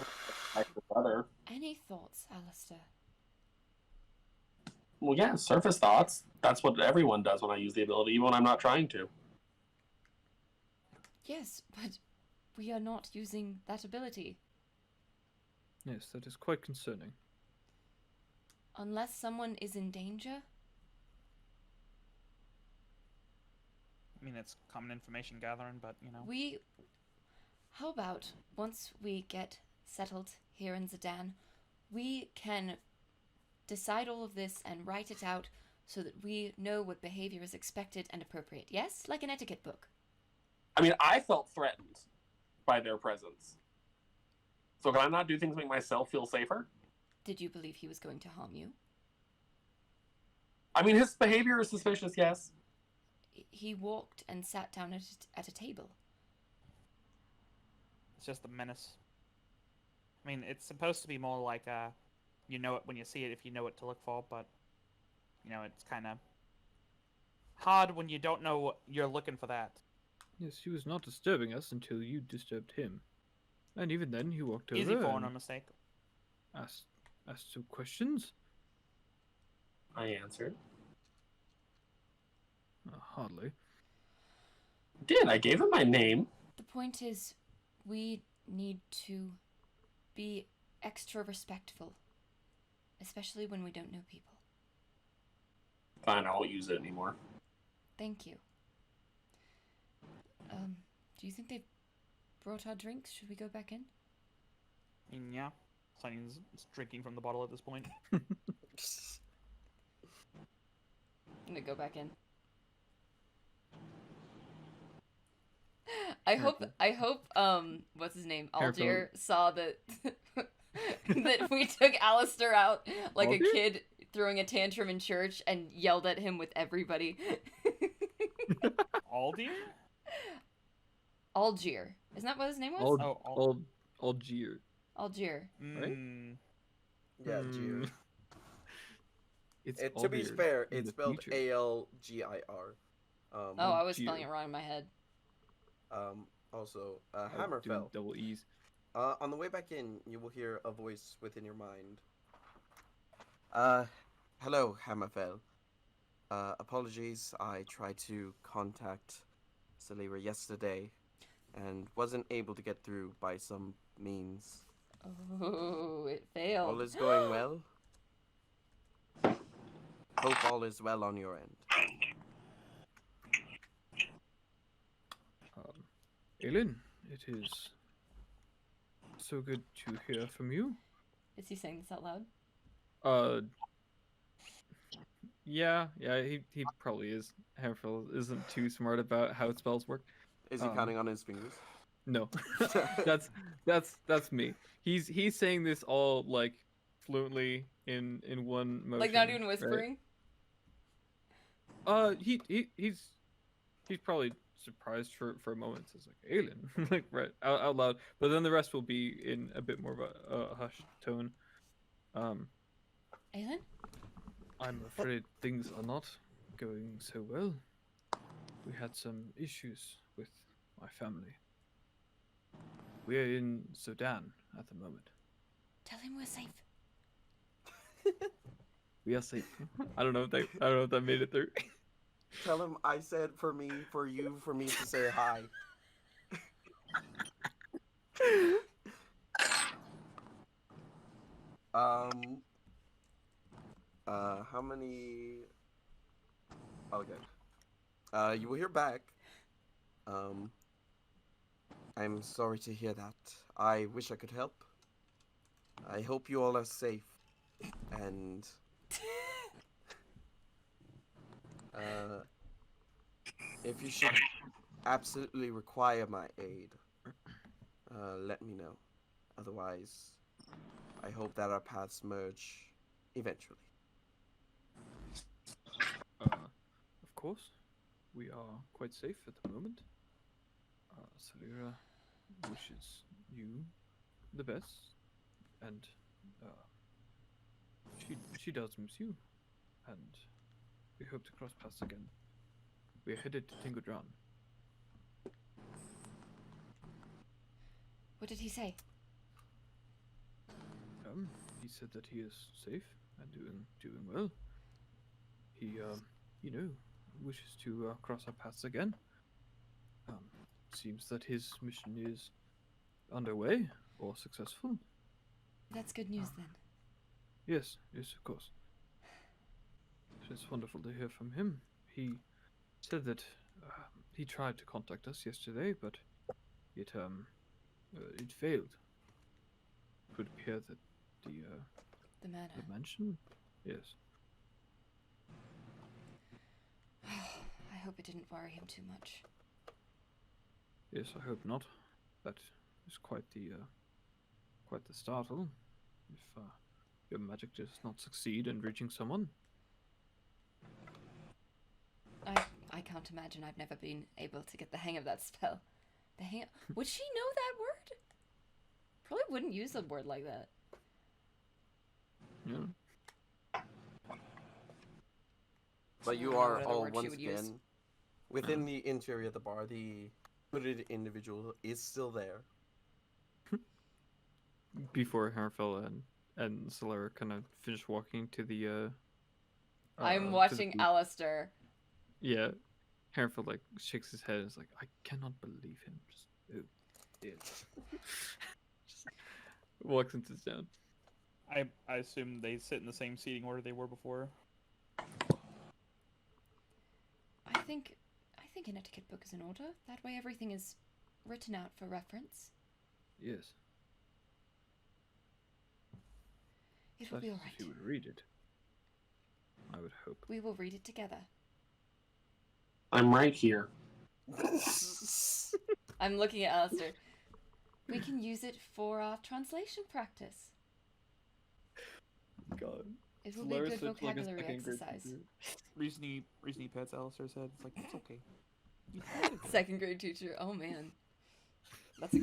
like the weather. Any thoughts, Alastair? Well, yeah, surface thoughts. That's what everyone does when I use the ability, even when I'm not trying to. Yes, but we are not using that ability. Yes, that is quite concerning. Unless someone is in danger? I mean, it's common information gathering, but How about, once we get settled here in Zidane, we can decide all of this and write it out so that we know what behavior is expected and appropriate. Yes? Like an etiquette book. I mean, I felt threatened by their presence. So can I not do things to make myself feel safer? Did you believe he was going to harm you? I mean, his behavior is suspicious, yes. He walked and sat down at a table. it's just the menace. I mean, it's supposed to be more like you know it when you see it if you know what to look for, but it's kind of hard when you don't know you're looking for that. Yes, he was not disturbing us until you disturbed him. And even then, he walked over Easy for and no mistake. asked some questions. I answered. Hardly. I gave him my name. The point is, we need to be extra respectful, especially when we don't know people. Fine, I won't use it anymore. Thank you. Do you think they've brought our drinks? Should we go back in? I mean, yeah. Sihnion's drinking from the bottle at this point. I'm gonna go back in. I hope what's his name? Algier saw that that we took Alastair out like a kid throwing a tantrum in church and yelled at him with everybody. Aldir? Algier. Isn't that what his name was? Algier. Algier. Right? Yeah, Gir. It's To be Algier fair, in it's the spelled future. Algir. Oh, I was Algier. spelling it wrong in my head. Also, Doing Hammerfell. double E's. On the way back in, you will hear a voice within your mind. Hello, Hammerfell. Apologies, I tried to contact Silyra yesterday, and wasn't able to get through by some means. Oh, it failed. All is going well? Hope all is well on your end. Aelin, it is so good to hear from you. Is he saying this out loud? Yeah, he probably is. Hammerfell isn't too smart about how spells work. Is he counting on his fingers? No, that's me. He's saying this all like fluently in one motion. Like not even right? whispering? He's probably surprised for a moment. It's like alien, like right out loud. But then the rest will be in a bit more of a hushed tone. Aelin? I'm afraid things are not going so well. We had some issues with my family. We're in Sudan at the moment. Tell him we're safe. We are safe. I don't know if that made it through. Tell him I said for me to say hi. How many? Okay. You will hear back. I'm sorry to hear that. I wish I could help. I hope you all are safe. And if you should absolutely require my aid, let me know. Otherwise, I hope that our paths merge eventually. Of course, we are quite safe at the moment. Silyra wishes you the best, and she does miss you, and we hope to cross paths again. We're headed to Tinkodran. What did he say? He said that he is safe and doing well. He wishes to cross our paths again. Seems that his mission is underway or successful. That's good news then. Yes, of course. It's wonderful to hear from him. He said that he tried to contact us yesterday, but it failed. It would appear that The manor. the mansion, yes. I hope it didn't worry him too much. Yes, I hope not. That is quite the startle. If your magic does not succeed in reaching someone. I can't imagine. I've never been able to get the hang of that spell. Would she know that word? Probably wouldn't use a word like that. Yeah. But you I don't know are what other all word she once would use. again within the interior of the bar. The hooded individual is still there. Before Hammerfell and Silyra kind of finish walking to the I'm to the watching booth. Alastair. Yeah. Hammerfell like shakes his head and is like, I cannot believe him. Just just walks into town. I assume they sit in the same seating order they were before. I think an etiquette book is in order. That way everything is written out for reference. Yes. It will be If alright. you would read it. I would hope. We will read it together. I'm right here. I'm looking at Alastair. We can use it for our translation practice. God. It will be a good vocabulary second grade exercise. teacher. Reezni pets Alistair's head. It's like, it's okay. Second grade teacher. Oh man. That's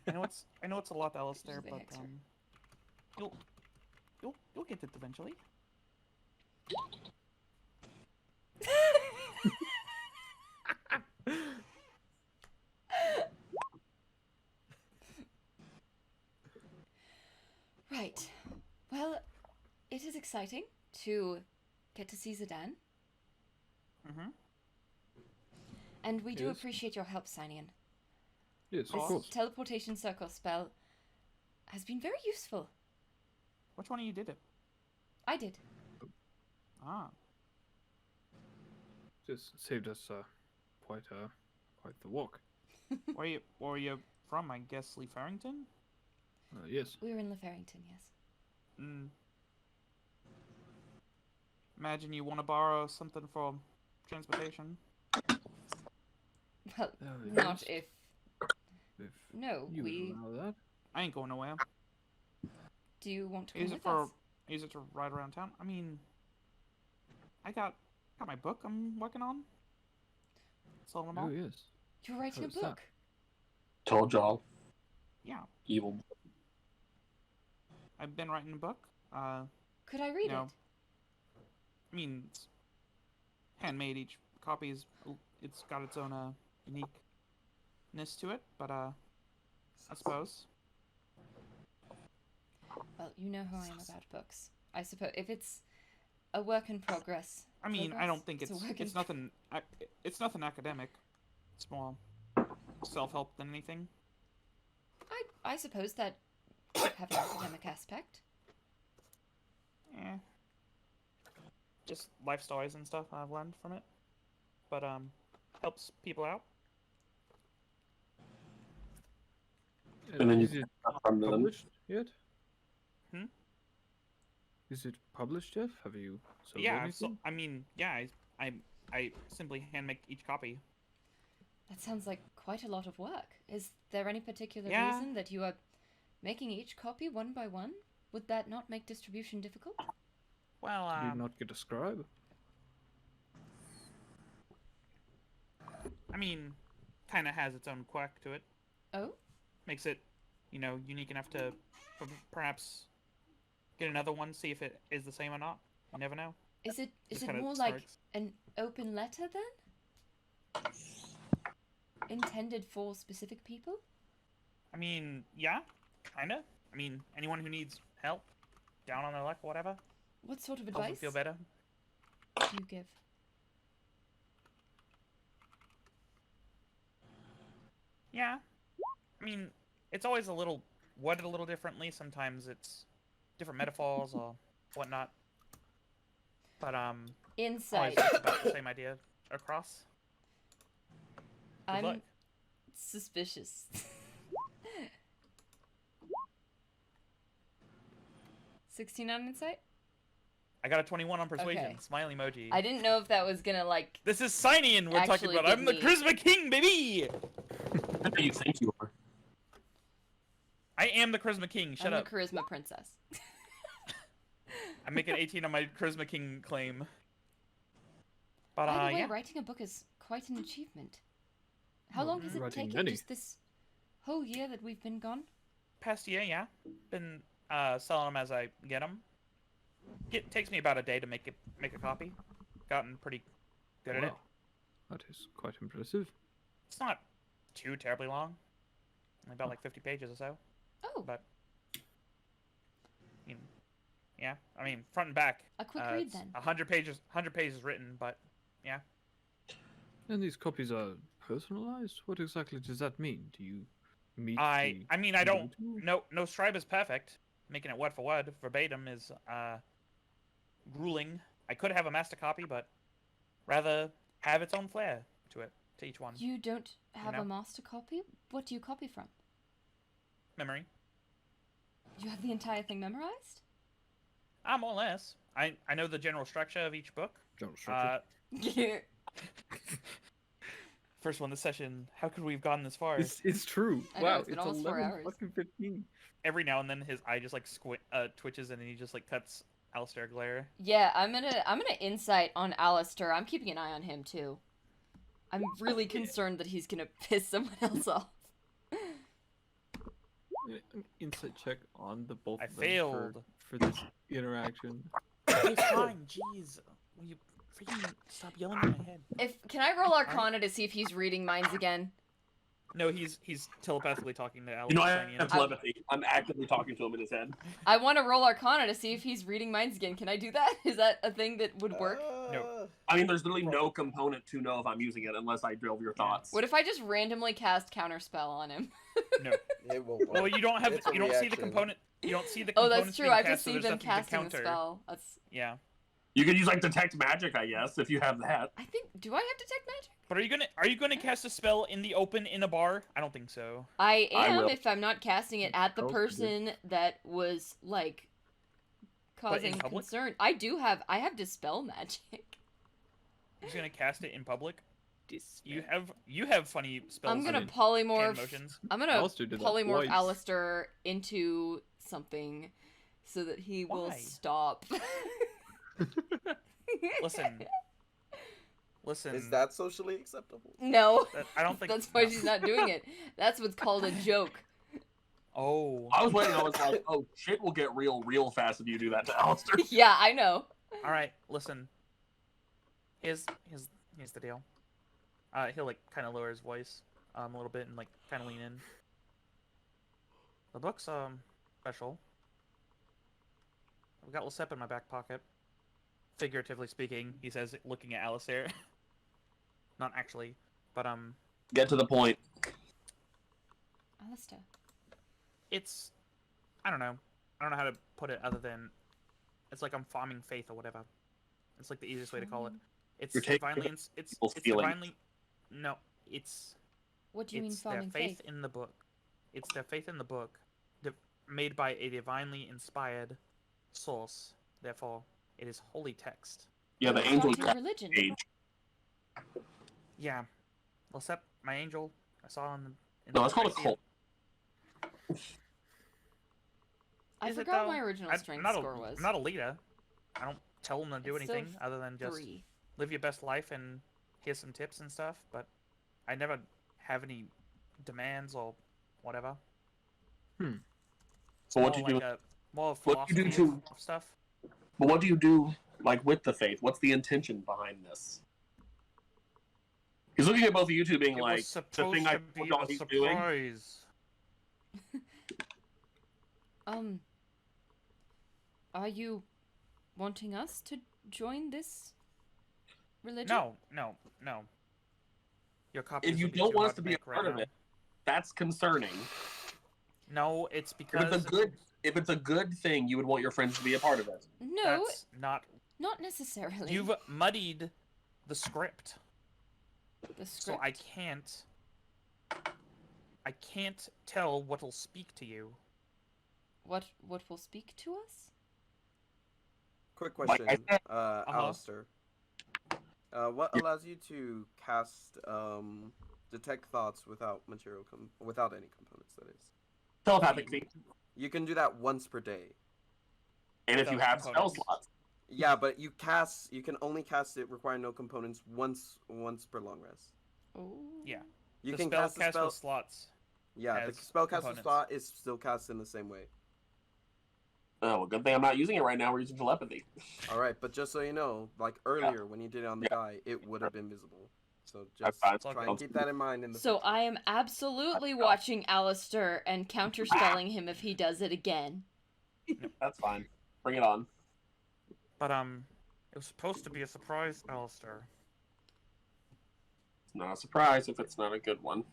I know it's a lot, Alistair, Usually but hexer. you'll get it eventually. Right. Well, it is exciting to get to see Zidane, Mm-hmm. and we do Yes. appreciate your help, Sihnion. Yes, of This course. teleportation circle spell has been very useful. Which one of you did it? I did. Ah. Just saved us quite the walk. Where you from? I guess Lee Farrington? Yes. We were in Lefarrington, yes. Mm. Imagine you want to borrow something for transportation. Well, Oh, not yes. if... If No, you we... would allow that. I ain't going nowhere. Do you want to come Use it with for us? use it to ride around town. I mean, I got my book I'm working on. Selling them Oh all. yes. You're writing a How's that? book. Told y'all. Yeah, Evil. I've been writing a book. Could I read No. it? I mean, it's handmade. Each copy is it's got its own uniqueness to it, but I suppose. Well, you know how I am about books. I suppose if it's a work in progress. I mean, I don't think a it's work in it's nothing academic. It's more self-help than anything. I suppose that could have an academic aspect. Eh. Just life stories and stuff I've learned from it. But helps people out. And then you Is it from them. published yet? Hmm? Is it published yet? Have you sold Yeah, anything? so I mean, yeah, I simply hand make each copy. That sounds like quite a lot of work. Is there any particular Yeah. reason that you are making each copy one by one? Would that not make distribution difficult? Well, Did you not get a scribe? I mean, kind of has its own quirk to it. Oh? Makes it, unique enough to perhaps get another one, see if it is the same or not. You never know. Is it Just kinda more like starts. an open letter then? Intended for specific people? I mean, yeah, kinda. I mean, anyone who needs help, down on their luck, whatever, What sort of helps them advice feel better. do you give? Yeah. I mean, it's always worded a little differently. Sometimes it's different metaphors or whatnot. But always Insight. just about the same idea across. Good I'm luck. suspicious. 16 on insight? I got a 21 on persuasion. Okay. Smiley emoji. I didn't know if that was gonna like This is Sihnion we're talking Actually about. give I'm the me- Charisma King, baby! Who do you think you are? I am the Charisma King. Shut I'm up. the charisma princess. I'm making 18 on my Charisma King claim. But By the way, yeah. writing a book is quite an achievement. How Well, long has it writing taken? many. Just this whole year that we've been gone? Past year, yeah. Been selling them as I get them. It takes me about a day to make a copy. Gotten pretty good at it. Wow. That is quite impressive. It's not too terribly long. Only about like 50 pages or so. Oh, But yeah. I mean, front and back. a quick read it's then. 100 pages written, but yeah. And these copies are personalized? What exactly does that mean? Do you meet I mean, I don't. individual? No scribe is perfect. Making it word for word verbatim is grueling. I could have a master copy, but rather have its own flair to each one. You don't have know? a master copy? What do you copy from? Memory. You have the entire thing memorized? More or less. I know the general structure of each book. General structure. First one this session. How could we have gotten this far? It's true. I know, Wow, it's been it's almost 4 11 hours. fucking 15. Every now and then his eye just like twitches and then he just like cuts Alastair glare. Yeah, I'm gonna insight on Alastair. I'm keeping an eye on him too. I'm really concerned that he's gonna piss someone else off. An insight check on the both I of them failed. for this interaction. It's fine. Jeez. Will you freaking stop yelling in my head? Can I roll Arcana to see if he's reading minds again? No, he's telepathically talking to Alastair. You know, I saying, have telepathy. I'm actively talking to him in his head. I want to roll Arcana to see if he's reading minds again. Can I do that? Is that a thing that would work? No. I mean, there's literally no component to know if I'm using it unless I drill your thoughts. What if I just randomly cast Counterspell on him? No. It won't work. Well, you don't have. It's a You don't see the reaction. component. You don't see the Oh, components that's true. being I cast, just so see there's them nothing to casting the counter. spell. That's Yeah. You could use like detect magic, I guess, if you have that. I think. Do I have detect magic? But are you gonna cast a spell in the open in a bar? I don't think so. I I am will. if I'm not casting it at the Charles could do. person that was like causing public? concern. I have dispel magic. You're just gonna cast it in public. Dispel. You have funny spells. I'm gonna and polymorph. motions. I'm gonna Alistair did that polymorph twice. Alastair into something so that he will Why? stop. Listen. Is that socially acceptable? No. I don't think That's why no. she's not doing it. That's what's called a joke. Oh. I was waiting. I was like, oh, shit will get real fast if you do that to Alistair. Yeah, I know. All right. Listen. Here's the deal. He'll like kind of lower his voice a little bit and like kind of lean in. The book's special. I've got Lesep in my back pocket. Figuratively speaking, he says, looking at Alastair. Not actually, but Get to the point. Alastair. it's I don't know how to put it other than it's like I'm farming faith or whatever. It's like the easiest way to call it. It's You're taking divinely it's people's feelings. divinely no, it's What do you mean it's their farming faith faith? in the book. It's their faith in the book, made by a divinely inspired source. Therefore, it is holy text. Yeah, the What angel about your religion? age. Yeah, Lesep, my angel, I saw in the. No, it's called a I see cult. I Is it, forgot though? my original strength score was. I'm not a leader. I don't tell them to do It's still anything other than just 3. live your best life and here's some tips and stuff. But I never have any demands or whatever. It's So what more do you like more what do you philosophy do of stuff. But what do you do, like, with the faith? What's the intention behind this? He's looking at both of you two being It like, was the supposed thing I to be told a he's doing? surprise. Are you wanting us to join this religion? No. Your copy. If you don't want us to be a part of it, that's concerning. No, it's If because it's a good thing, you would want your friends to be a part of it. No, that's not. not necessarily. You've muddied the script, The so script. I can't tell what'll speak to you. What will speak to us? Quick Like question, I said- Alistair. What allows you to cast detect thoughts without without any components? That is, Telepathic feat. you can do that once per day. And if you Without have spell components. slots. Yeah, but you can only cast it requiring no components once per long rest. Oh. Yeah. You The can spell cast the spell. with slots. Yeah, the has spellcaster components. slot is still cast in the same way. Oh, well, good thing I'm not using it right now. We're using telepathy. All right, but just so you know, like earlier when you did it on the guy, it would have been visible. So That's just fine. try and keep that in mind in the So future. I am absolutely watching Alistair and counterspelling him if he does it again. That's fine. Bring it on. But it was supposed to be a surprise, Alistair. It's not a surprise if it's not a good one.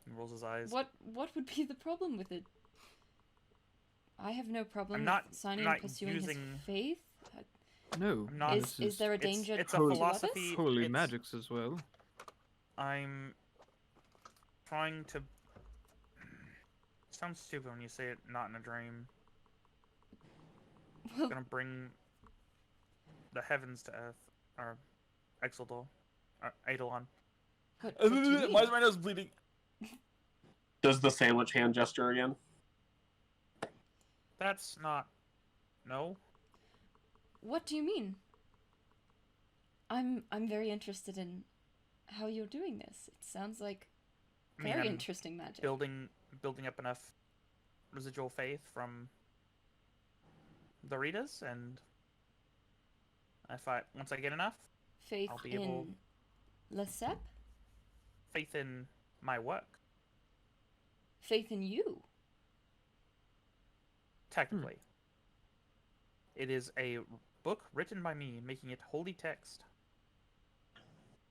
He rolls his eyes. What would be the problem with it? I have no problem I'm not- with signing I'm and not pursuing using- his faith. No. I'm not- this Is there a It's- danger it's to a holy- philosophy. holy it's- magics as well? I'm trying to. Sounds stupid when you say it not in a dream. Well, Gonna bring the heavens to earth, or Exeldor, or Eidolon. what do you mean? Why is my nose bleeding? Does the sandwich hand gesture again? That's not. No. What do you mean? I'm very interested in how you're doing this. It sounds like I mean, very I'm interesting magic. building up enough residual faith from the readers, and once I get enough Faith I'll be able- in Lesep? faith in my work, Faith in you? technically. It is a book written by me, making it holy text.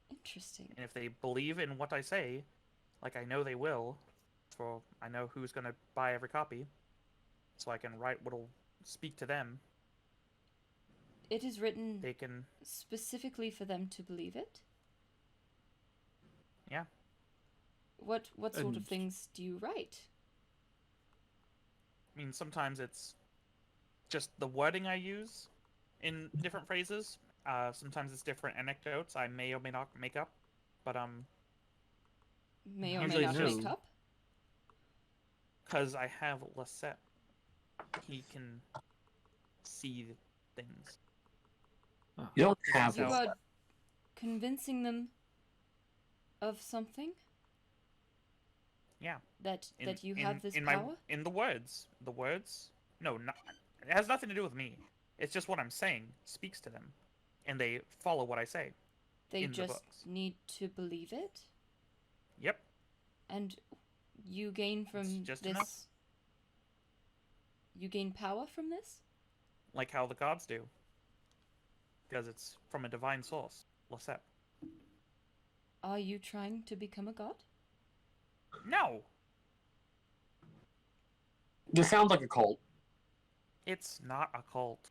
Interesting. And if they believe in what I say, like I know they will, for I know who's going to buy every copy, so I can write what'll speak to them. it is written they can. specifically for them to believe it? Yeah. What sort of And- things do you write? I mean, sometimes it's just the wording I use in different phrases. Sometimes it's different anecdotes I may or may not make up, but May or may Usually not no. make up? because I have Lisette, he can see things. You don't have You So- this. are convincing them of something? Yeah. That In, you in- have this in power? in the words. The words? No, not, it has nothing to do with me. It's just what I'm saying speaks to them, and they follow what I say. They in the just books. need to believe it? Yep. And you gain from just this... enough. You gain power from this? Like how the gods do. Because it's from a divine source. Lisette. Are you trying to become a god? No! This sounds like a cult. It's not a cult.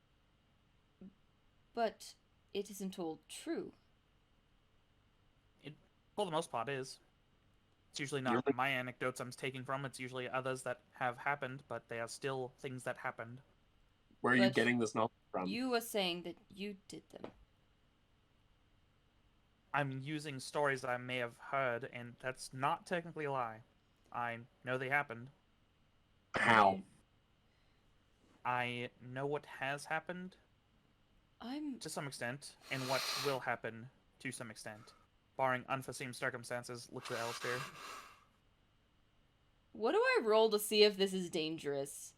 But it isn't all true. For the most part, is. It's usually not You're- my anecdotes I'm taking from. It's usually others that have happened, but they are still things that happened. Where are you But getting this knowledge from? You are saying that you did them. I'm using stories I may have heard, and that's not technically a lie. I know they happened. How? I know what has happened I'm... to some extent, and what will happen to some extent. Barring unforeseen circumstances, literally Alastair. What do I roll to see if this is dangerous?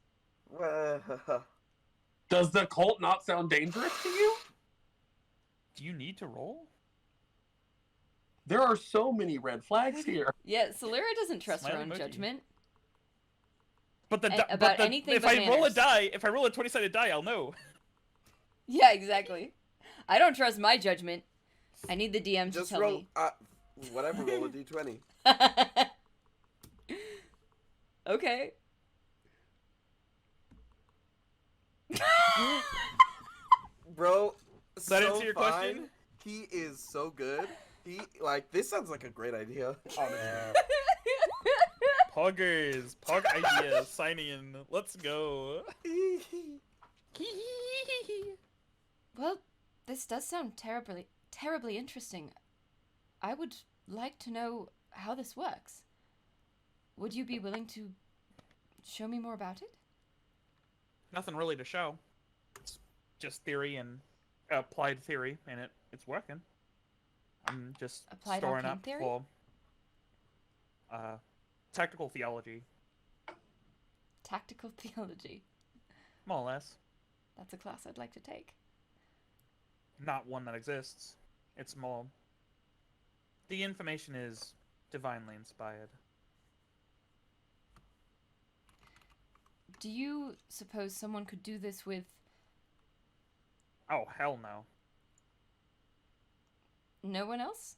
Does the cult not sound dangerous to you? Do you need to roll? There are so many red flags here. Yeah, Silyra doesn't trust her Smiley own emoji. judgment. But the About but the, anything if but I roll a manners. die, if I roll a 20-sided die, I'll know. Yeah, exactly. I don't trust my judgment. I need the DM to Just tell roll. me. Whatever. Roll a d20. Okay. Bro, Does that so answer your fine. question? He is so good. He this sounds like a great idea. Honestly. Poggers, pog idea, Sihnion. Let's go. Well, this does sound terribly interesting. I would like to know how this works. Would you be willing to show me more about it? Nothing really to show. It's just theory and applied theory, and it's working. I'm just Applied storing arcane up theory? for tactical theology, Tactical theology. more or less. That's a class I'd like to take. Not one that exists. It's more. The information is divinely inspired. Do you suppose someone could do this with Oh, hell no. no one else?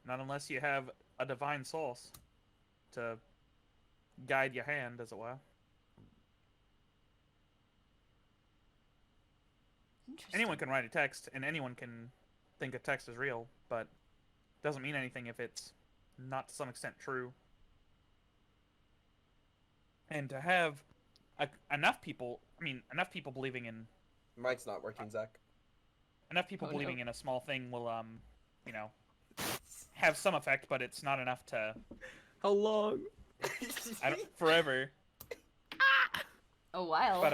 Not unless you have a divine source to guide your hand, as it were. Interesting. Anyone can write a text, and anyone can think a text is real, but doesn't mean anything if it's not to some extent true. And to have enough people believing in Mike's not working, Zach. enough people Oh, believing no. in a small thing will have some effect, but it's not enough to How long? forever. A while. But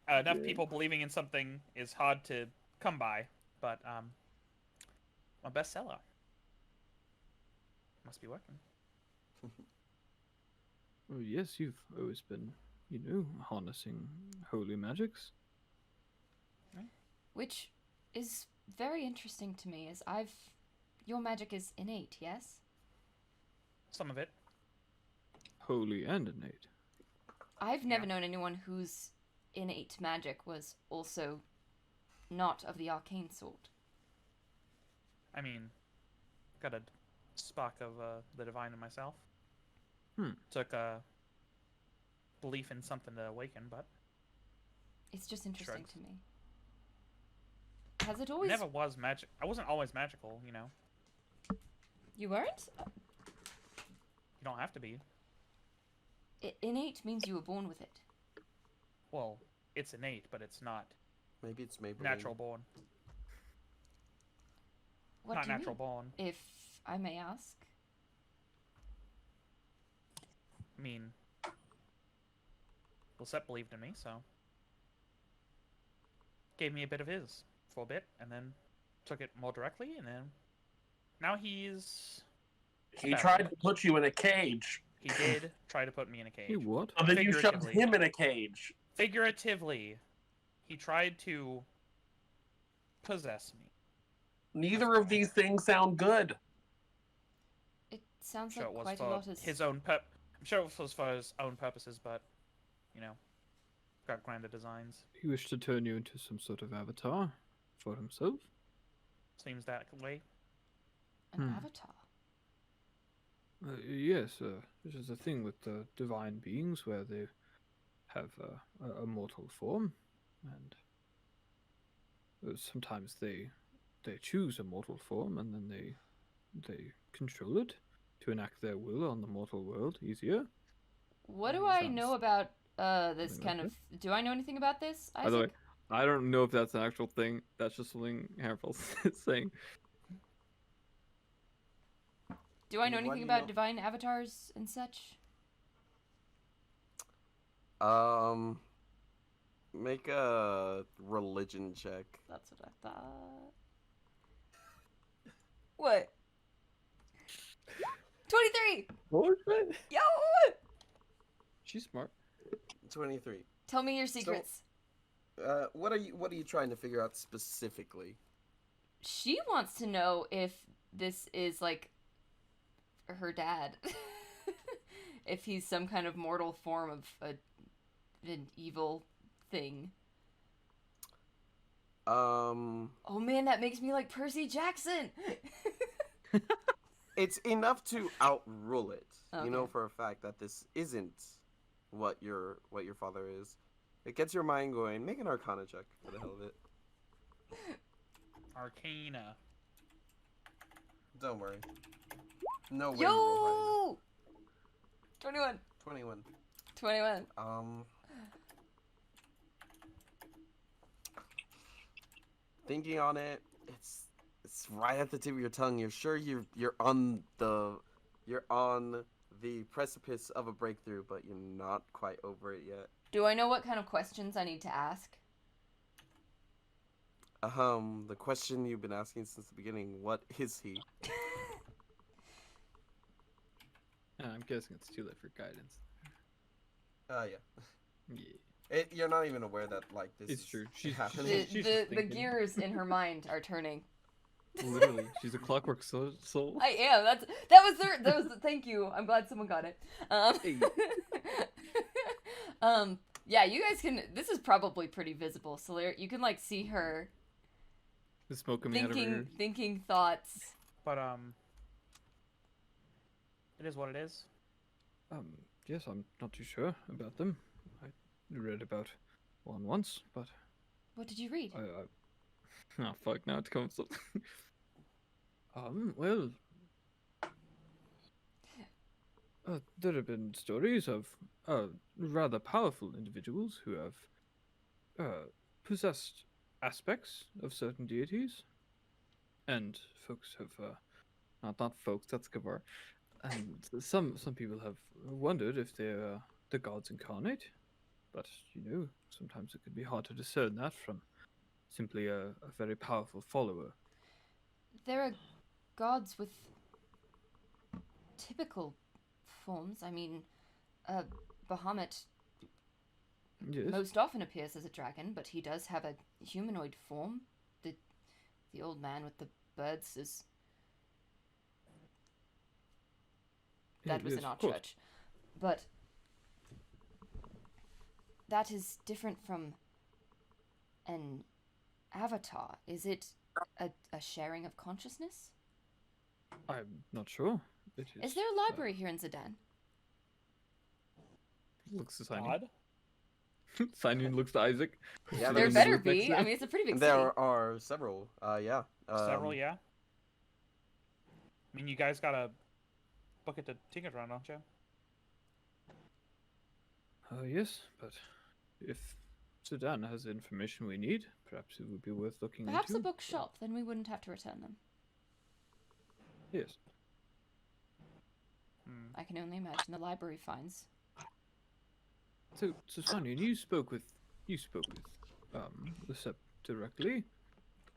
enough people believing in something is hard to come by. But a bestseller must be working. Oh yes, you've always been, harnessing holy magics. Which is very interesting to me, as your magic is innate, yes? Some of it. Holy and innate. I've never known anyone whose innate magic was also not of the arcane sort. I mean, got a spark of the divine in myself. Hmm. Took a belief in something to awaken, but It's just interesting Shrugs. to me. Has it always... Never was magic. I wasn't always magical, you know. You weren't? You don't have to be. Innate means you were born with it. Well, it's innate, but it's not Maybe it's Maybelline. natural born. What Not do you natural mean? born. If I may ask. I mean, Lisette believed in me, so gave me a bit of his for a bit, and then took it more directly, and then now he's. He tried to put you in a cage. He did try to put me in a cage. He what? And then you shoved Figuratively. him in a cage. Figuratively, he tried to possess me. Neither of these things sound good. It sounds I'm sure like it was quite a for lot is... his own I'm sure it was for his own purposes, but you know, got grander designs. He wished to turn you into some sort of avatar for himself. Seems that way. An avatar. Yes, this is a thing with divine beings where they have a mortal form, and sometimes they choose a mortal form, and then they control it to enact their will on the mortal world easier. What do I Sounds know about this something kind like of... Do I know anything about this, Isaac? By the way, I don't know if that's an actual thing. That's just something Hammerfell's saying. Do I know What anything do you about know? divine avatars and such? Make a religion check. That's what I thought. What? 23! Bullshit. Yo! She's smart. 23. Tell me your secrets. What are you trying to figure out specifically? She wants to know if this is, like, her dad. If he's some kind of mortal form of an evil thing. Oh man, that makes me like Percy Jackson! It's enough to outrule it. You know Okay. for a fact that this isn't what your father is. It gets your mind going. Make an Arcana check for the hell of it. Arcana. Don't worry. No way you roll high. Yo! 21. 21. 21. Thinking on it, it's right at the tip of your tongue. You're sure you're on the precipice of a breakthrough, but you're not quite over it yet. Do I know what kind of questions I need to ask? The question you've been asking since the beginning, what is he? I'm guessing it's too late for guidance. Yeah. Yeah, You're not even aware that, like, this it's is true. She's happening. she's The just thinking. gears in her mind are turning. Literally, she's a clockwork soul. I am. That was thank you. I'm glad someone got it. Hey. Yeah, you guys can. This is probably pretty visible. Silyra, you can like see her The smoke coming out of her ears. thinking thoughts. But it is what it is. Yes, I'm not too sure about them. I read about one once, but What did you read? oh fuck, now it comes up. Well, there have been stories of rather powerful individuals who have possessed aspects of certain deities, and folks have not folks. That's Gavar. And some people have wondered if they're the gods incarnate, but you know, sometimes it can be hard to discern that from simply a very powerful follower. There are gods with typical forms. I mean, Bahamut Yes. most often appears as a dragon, but he does have a humanoid form. The old man with the birds is... That was yes, in our of course. church. But that is different from an avatar. Is it a sharing of consciousness? I'm not sure. It Is there a library here in Zedan? looks tiny. God. Sihnion looks to Isaac. Yeah, There there's- better Next to be. I him. mean, it's a pretty big city. There are several. Yeah. Several, yeah. I mean, you guys gotta book it to Tinkodran, don't you? Yes, but if Sudan has the information we need, perhaps it would be worth looking Perhaps a into. bookshop, then we wouldn't have to return them. Yes. Hmm. I can only imagine the library fines. So Sihnion, you spoke with the Sept directly.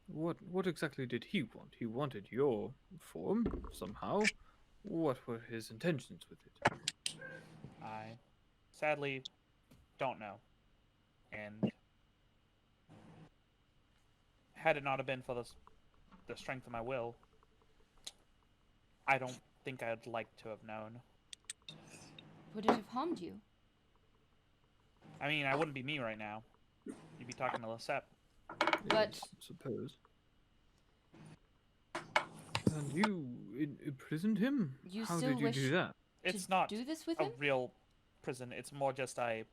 What exactly did he want? He wanted your form somehow. What were his intentions with it? I sadly don't know. And had it not have been for the strength of my will, I don't think I'd like to have known. Would it have harmed you? I mean, I wouldn't be me right now. You'd be talking to Lesep. But- Yes, suppose. And you imprisoned him? You How still did you wish do that? It's to not do this with a him? real prison. It's more just I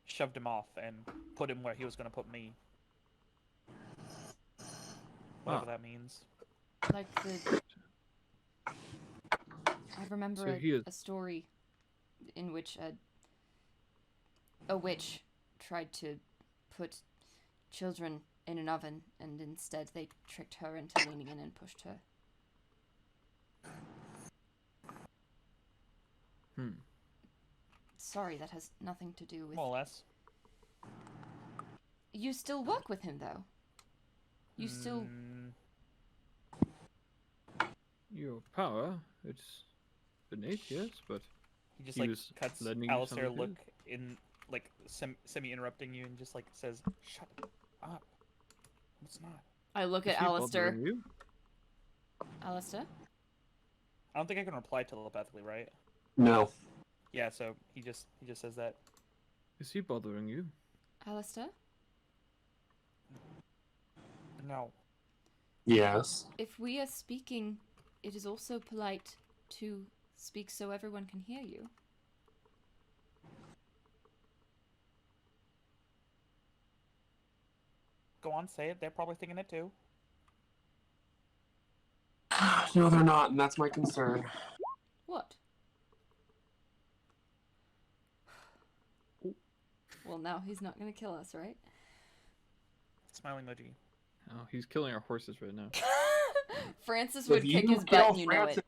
shoved him off and put him where he was going to put me. Whatever that means. Like the... I remember So he is- a story in which a witch tried to put children in an oven, and instead they tricked her into leaning in and pushed her. Sorry, that has nothing to do with... More or less. You still work with him, though. You still... Your power, it's innate, yes, but He just He like was cuts lending you Alastair some of look his? in like semi-interrupting you and just like says, "Shut up." It's not. I look is at he Alastair. bothering you? Alastair? I don't think I can reply telepathically, right? No. Yeah, so he just says that. Is he bothering you? Alastair? No. Yes. If we are speaking, it is also polite to speak so everyone can hear you. Go on, say it. They're probably thinking it too. No, they're not, and that's my concern. What? Well, now he's not going to kill us, right? Smiling emoji. Oh, he's killing our horses right now. Francis If would kick you his butt, kill and you know it. Francis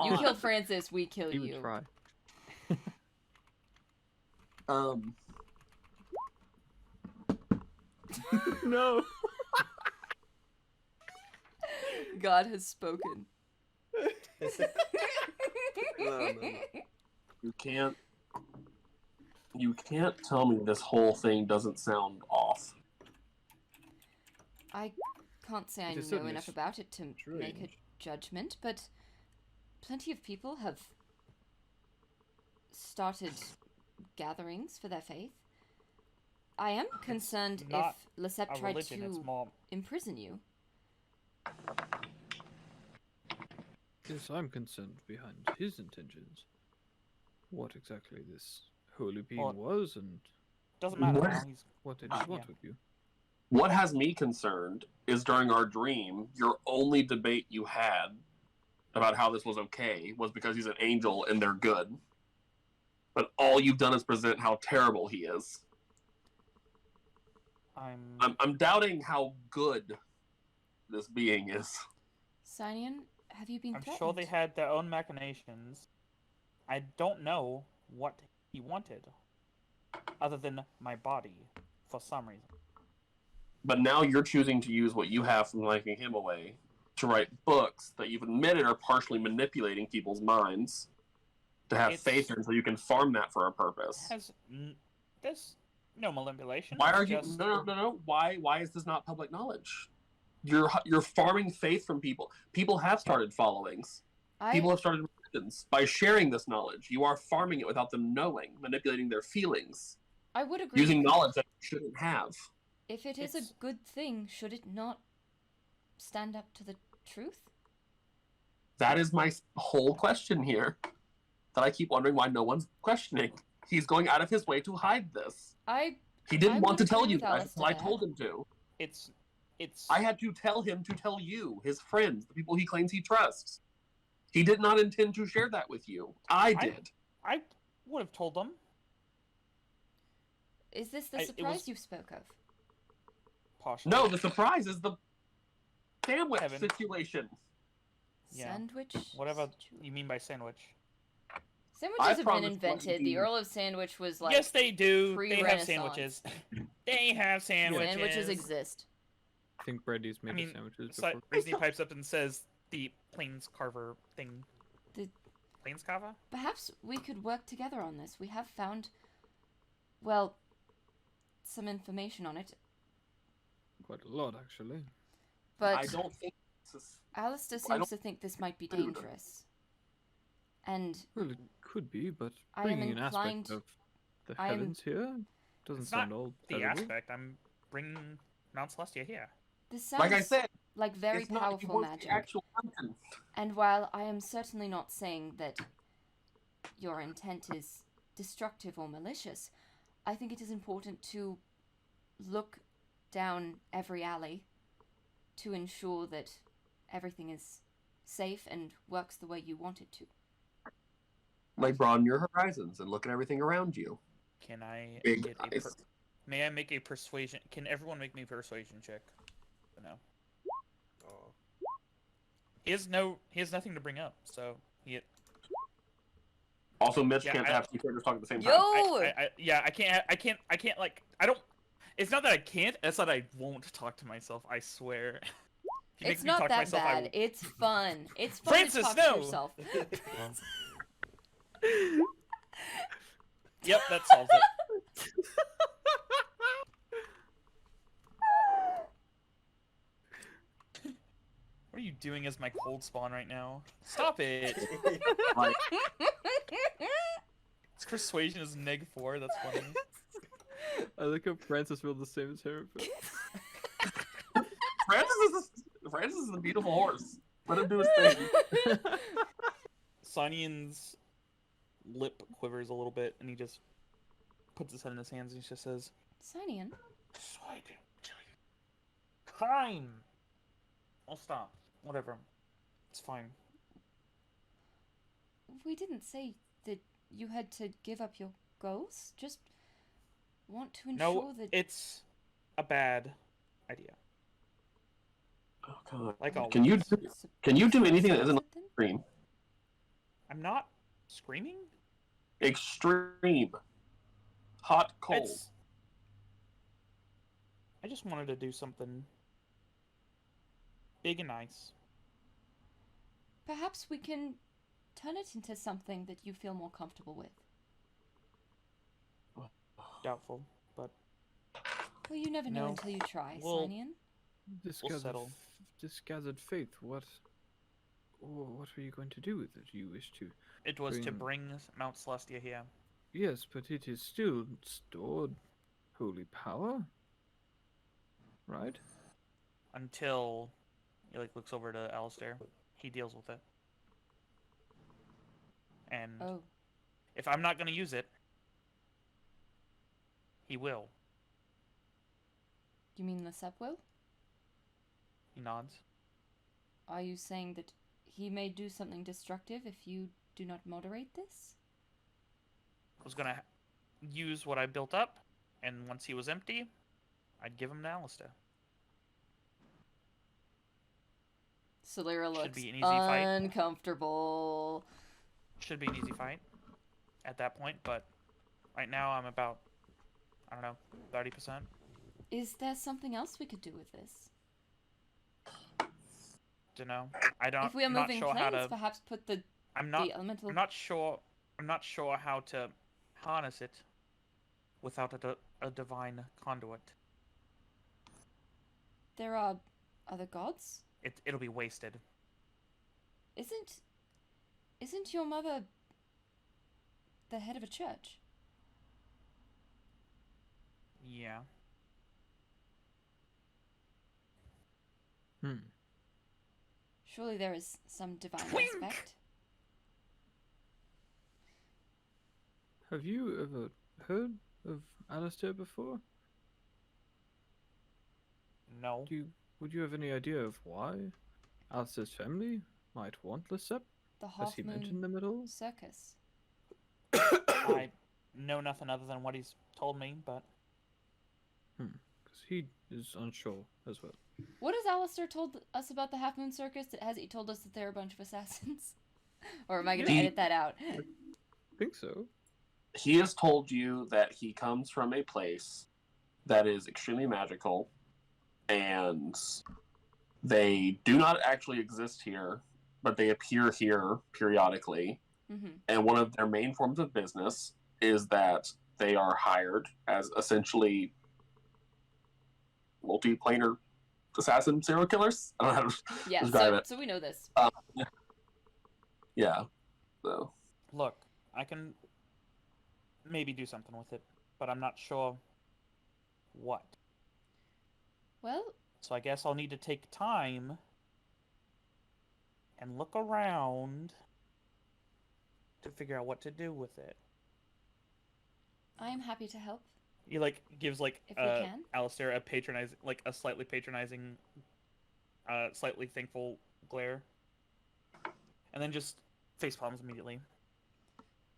You on- kill Francis, we kill He would you. try. No. God has spoken. No. You can't tell me this whole thing doesn't sound off. I can't say I It is know certainly enough about it to make a strange. judgment, but plenty of people have started gatherings for their faith. I am concerned not if Lesep A tried religion. It's to more. imprison you. Yes, I'm concerned behind his intentions. What exactly this holy being Well, was and Doesn't matter. What? Now he's. what did he want Yeah. with you. What has me concerned is during our dream, your only debate you had about how this was okay was because he's an angel and they're good. But all you've done is present how terrible he is. I'm doubting how good this being is. Sihnion, have you been I'm threatened? sure they had their own machinations. I don't know what he wanted, other than my body, for some reason. But now you're choosing to use what you have from liking him away to write books that you've admitted are partially manipulating people's minds to have It's- faith in so you can farm that for a purpose. There's no manipulation. Why it's are you just- no? Why is this not public knowledge? You're farming faith from people. People have started followings. People have started religions. By sharing this knowledge, you are farming it without them knowing, manipulating their feelings, I would agree. using knowledge that you shouldn't have. If it is It's- a good thing, should it not stand up to the truth? That is my whole question here. That I keep wondering why no one's questioning. He's going out of his way to hide this. I He didn't I want to would tell agree you with guys until I Alastair. told him to. It's I had to tell him to tell you, his friends, the people he claims he trusts. He did not intend to share that with you. I did. I would have told them. Is this the It surprise was- you spoke of? Partially. No, the surprise is the sandwich Kevin. situation. Yeah. Sandwich? Whatever situ- you mean by sandwich. Sandwiches I have been promised invented. The Wendy- Earl of Sandwich was like. yes, they do. They have pre-Renaissance. sandwiches. They have sandwiches. Sandwiches exist. I think Brandy's made I mean, the sandwiches So, before. Reezni pipes up and says the plains carver thing. The- Plains carver? Perhaps we could work together on this. We have found, well, some information on it, Quite a lot, actually. but I don't think it's Alastair I seems to think this might be dangerous. And Well, it could be, but I am bringing an aspect inclined- of the I am- heavens here doesn't It's sound not all the terrible. aspect. I'm bringing Mount Celestia here. this sounds like I said, like very it's not powerful worth magic. the actual content. And while I am certainly not saying that your intent is destructive or malicious, I think it is important to look down every alley to ensure that everything is safe and works the way you want it to. Like, broaden your horizons and look at everything around you. Can I Big get a eyes. May I make a persuasion? Can everyone make me a persuasion check? No. Oh. He has nothing to bring up, so he. Also, Mitch Yeah, can't I- have two characters talk at the same time. Yo! I can't like I don't. It's not that I can't. It's that I won't talk to myself. I swear. If you It's make me not talk to that myself, I bad. will- It's fun. It's fun Francis, to talk no! to yourself. Yep, that solves it. What are you doing as my cold spawn right now? Stop it! Like, Its persuasion is -4. That's funny. I like how Francis rolled the same as Hammerfell. Francis is a beautiful horse. Let him do his thing. Sihnion's lip quivers a little bit, and he just puts his head in his hands and he just says, Sihnion, "Fine. I'll stop. Whatever. It's fine." we didn't say that you had to give up your goals. Just want to ensure No, that it's a bad idea. Oh, God. Like always. Can you do anything that isn't on Something? screen? I'm not screaming? Extreme. Hot, cold. I just wanted to do something big and nice. Perhaps we can turn it into something that you feel more comfortable with. Doubtful, but Well, you never know No. until you try, Well- Sihnion. settle. This gathered faith. What are you going to do with it? You wish to? it was to bring Mount Celestia here. Yes, but it is still stored holy power, right? Until he looks over to Alastair. He deals with it. And Oh, if I'm not gonna use it, he will. you mean Lesep will? He nods. Are you saying that he may do something destructive if you do not moderate this? I was gonna use what I built up, and once he was empty, I'd give him to Alastair. Silyra Should looks be an easy fight. uncomfortable. Should be an easy fight at that point, but right now I'm about, I don't know, 30%. Is there something else we could do with this? Don't know. I don't. If we are I'm not moving sure how planes, to. perhaps put the I'm not. elemental. I'm not sure. I'm not sure how to harness it without a divine conduit. There are other gods. It'll be wasted. Isn't your mother the head of a church? Yeah. Surely there is some divine Twink! aspect. Have you ever heard of Alastair before? No. Would you have any idea of why Alice's family might want Lesep? The Has he mentioned Half-Moon them at all? Circus. I know nothing other than what he's told me, but Because he is unsure as well. What has Alastair told us about the Half Moon Circus? Has he told us that they're a bunch of assassins? Or am I going to He- edit that out? I think so. He has told you that he comes from a place that is extremely magical, and they do not actually exist here, but they appear here periodically. Mm-hmm. And one of their main forms of business is that they are hired as essentially multiplanar assassin serial killers. I don't know how to Yeah, describe so, it. so we know this. Yeah. So look, I can maybe do something with it, but I'm not sure what. Well, So I guess I'll need to take time and look around to figure out what to do with it. I am happy to help. He like gives like If we can. Alastair a patronizing, like a slightly patronizing, slightly thankful glare, and then just face palms immediately.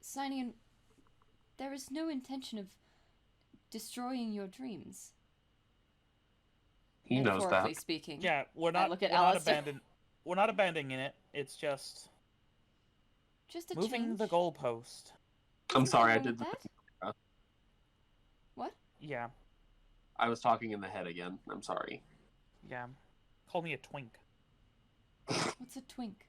Sihnion, there is no intention of destroying your dreams. he knows Metaphorically that. speaking. Yeah, we're I not. look at We're not Alastair. We're not abandoning it. It's just Just a moving change. the goalpost. I'm Nothing sorry, I wrong with did the that. What? Yeah, I was talking in the head again. I'm sorry. yeah. Call me a twink. What's a twink?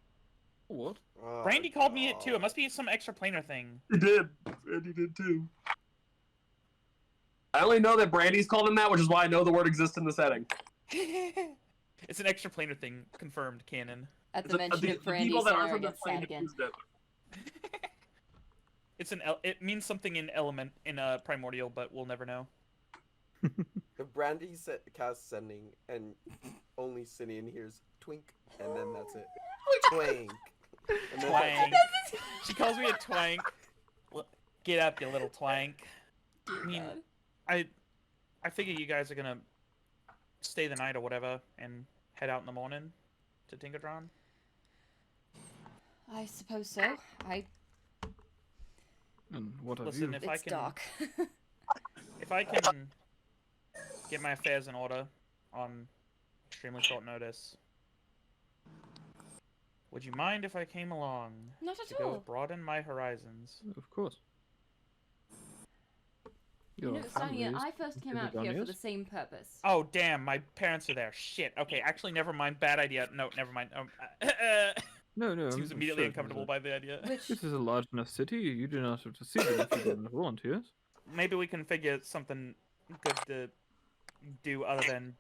What? Oh, Brandy called me it too. It God. must be some extra planar thing. He did. Brandy did too. I only know that Brandy's called him that, which is why I know the word exists in the setting. It's an extra planar thing, confirmed canon. At the mention The of Brandy, people that aren't Silyra from the gets plane sad again. used it. It's it means something in primordial, but we'll never know. The Brandy cast sending, and only Sihnion hears twink, and then that's it. Twink. And then Twang. She calls me a twank. Get up, you little twank. I mean, God. I figure you guys are gonna stay the night or whatever and head out in the morning to Tinkodran. I suppose so. And what have Listen, you? if I It's can, dark. if I can get my affairs in order on extremely short notice, would you mind if I came along Not to at go all. broaden my horizons? Of course. You know, Your family Sihnion, is I first came out considered here for the Onias? same purpose. Oh damn, my parents are there. Shit. Okay, actually, never mind. Bad idea. No, never mind. No, Seems I'm immediately sure uncomfortable by the idea. Which, This is a large enough city. You do not have to see them if you don't want, yes? Maybe we can figure something good to do other than,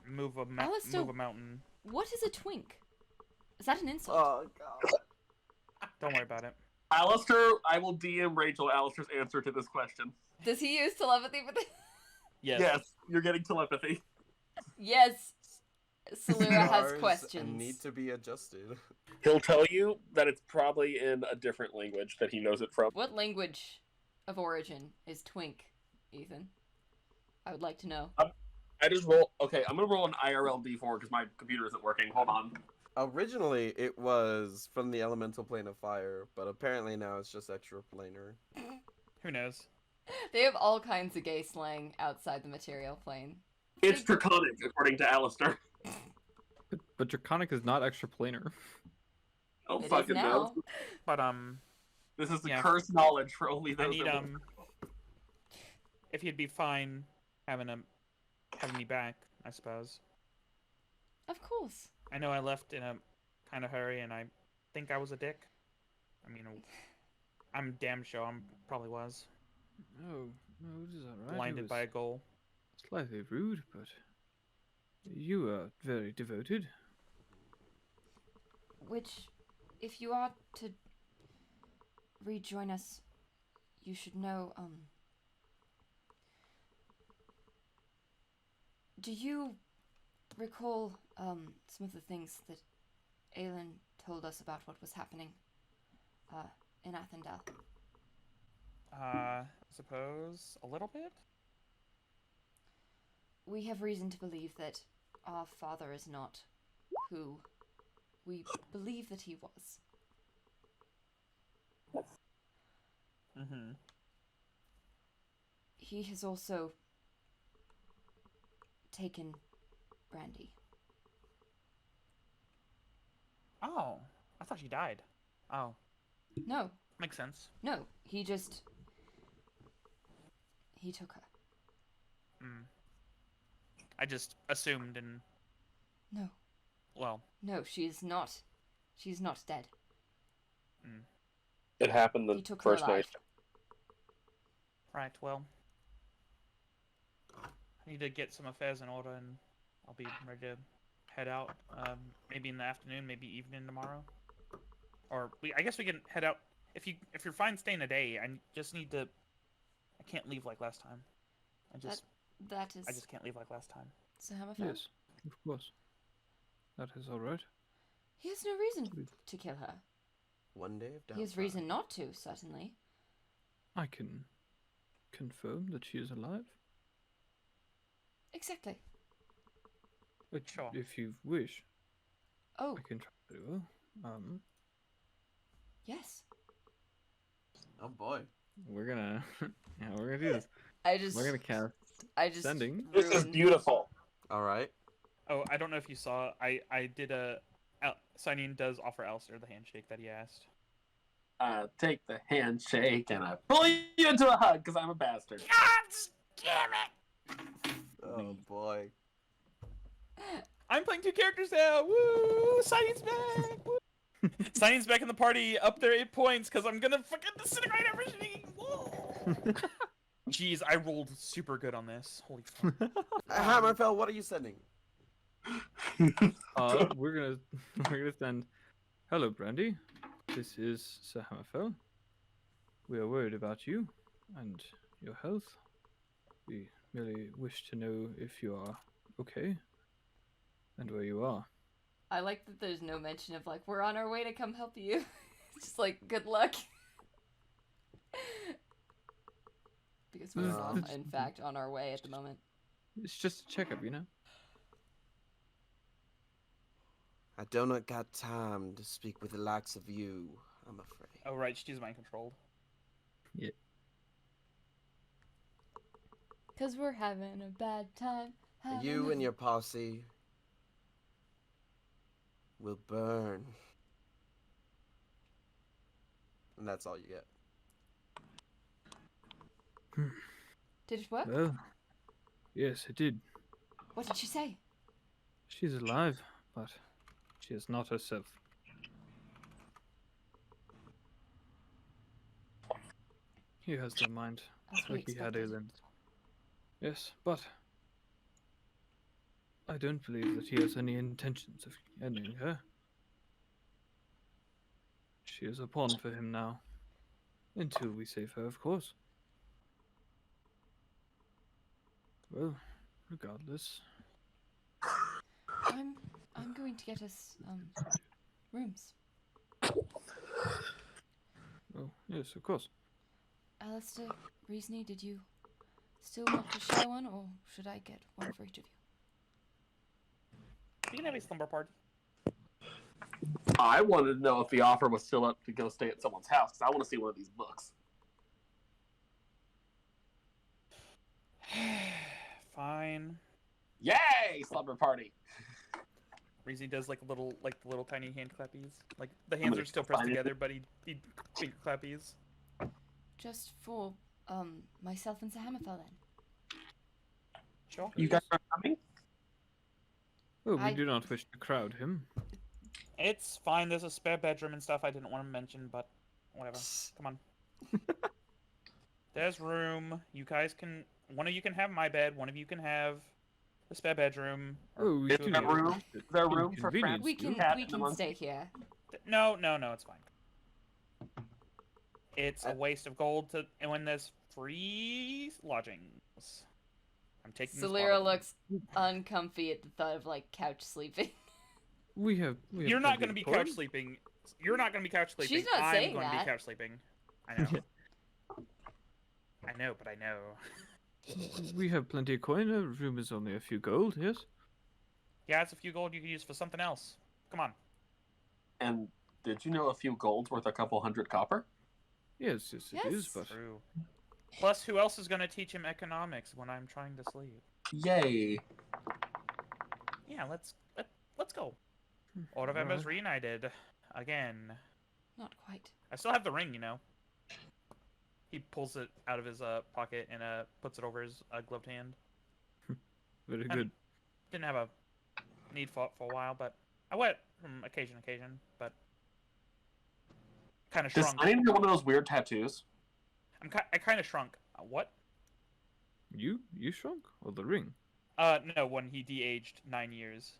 move a Alistair- move a mountain. what is a twink? Is that an insult? Oh God. Don't worry about it. Alastair, I will DM Rachel Alastair's answer to this question. Does he use telepathy for this? Yes. Yes, you're getting telepathy. Yes. Silyra has Stars questions. need to be adjusted. He'll tell you that it's probably in a different language that he knows it from. What language of origin is twink, Ethan? I would like to know. I just roll. Okay, I'm gonna roll an IRL D4 because my computer isn't working. Hold on. Originally, it was from the elemental plane of fire, but apparently now it's just extra planar. Who knows? They have all kinds of gay slang outside the material plane. It's draconic, according to Alastair. But Draconic is not extra planar. Oh, It is fucking now. know. But This is the Yeah. cursed knowledge for only I those need that if you'd be fine having me back, I suppose. Of course. I know I left in a kind of hurry, and I think I was a dick. I mean, I'm damn sure I probably was No, it is alright. blinded by a goal. Slightly rude, but you are very devoted. Which, if you are to rejoin us, you should know, do you recall, some of the things that Aelin told us about what was happening, in Athendal? I suppose a little bit. We have reason to believe that our father is not who we believe that he was. Mm-hmm. He has also taken Brandy. Oh, I thought she died. Oh, No, makes sense. no, he took her. Mm. I just assumed and, No, well, no, she's not dead. mm. It happened He the took her first alive. night. Right, well, I need to get some affairs in order and I'll be ready to head out. Maybe in the afternoon, maybe evening tomorrow. Or I guess we can head out if you're fine staying a day. I just need to. I can't leave like last time. That is I just can't leave like last time. Sir Hammerfell. Yes, of course. That is all right. He has no reason to kill her. One day of downtime. He has reason not to, certainly. I can confirm that she is alive. Exactly. But Sure. if you wish, Oh, I can try to. yes. Oh boy. We're gonna, yeah, we're gonna do this. We're gonna cast I just sending. This is ruined- beautiful. All right. Oh, I don't know if you saw. I did a. Sihnion does offer Alastair the handshake that he asked. Take the handshake and I pull you into a hug because I'm a bastard. God damn it! Oh boy. I'm playing 2 characters now. Woo! Sihnion's back. Woo! Sihnion's back in the party, up there 8 points because I'm gonna fucking disintegrate everything. Whoa! Jeez, I rolled super good on this. Holy fuck. Hammerfell, what are you sending? We're gonna send. Hello, Brandy. This is Sir Hammerfell. We are worried about you and your health. We merely wish to know if you are okay and where you are. I like that there's no mention of, like, we're on our way to come help you. It's just like, good luck. Because we're not, in fact, on our way at the moment. It's just a checkup, you know. I do not got time to speak with the likes of you, I'm afraid. Oh right, she's mind controlled. Because we're having a bad time. You and your posse will burn. And that's all you get. Did it work? Well, yes, it did. What did she say? She's alive, but she is not herself. He has no mind, As we like he had expected. Aelin. Yes, but I don't believe that he has any intentions of ending her. She is a pawn for him now. Until we save her, of course. Well, regardless. I'm going to get us rooms. Oh, yes, of course. Alastair, Reezni, did you still want to share one, or should I get one for each of you? You can have a slumber party. I wanted to know if the offer was still up to go stay at someone's house because I want to see one of these books. Fine. Yay! Slumber party. Reezy does like the little tiny hand clappies. Like the hands gonna are still go pressed find it. together, but he finger clappies. Just for myself and Sir Hammerfell then. Sure. You guys are coming? Oh, we I- do not wish to crowd him. It's fine. There's a spare bedroom and stuff I didn't want to mention, but whatever. Come on. There's room. You guys can. One of you can have my bed. One of you can have the spare bedroom. or Oh, we Is do there not room? wish to Is there room for inconvenience friends? We you. can cat we and a can monkey? stay here. No, it's fine. It's a waste of gold to and when there's free lodgings. I'm taking this Silyra bottle. looks uncomfy at the thought of like couch sleeping. We have You're not going to plenty be of couch coin. sleeping. You're not going to be couch sleeping. She's not I'm saying going to that. be couch sleeping. I know. I know, but I know. We have plenty of coin. A room is only a few gold, yes? Yeah, it's a few gold you could use for something else. Come on. And did you know a few gold's worth a couple hundred copper? Yes, yes, it is, Yes. but... True. Plus, who else is gonna teach him economics when I'm trying to sleep? Yay. Yeah, let's go. All of Alright. Emma's reunited again. Not quite. I still have the ring, you know. He pulls it out of his pocket and puts it over his gloved hand. Very Um, good. Didn't have a need for it for a while, but I went from occasion to occasion, but kind of Does shrunk. Sihnion get one of those weird tattoos? I kind of shrunk. What? You shrunk? Or the ring? No, when he de-aged 9 years.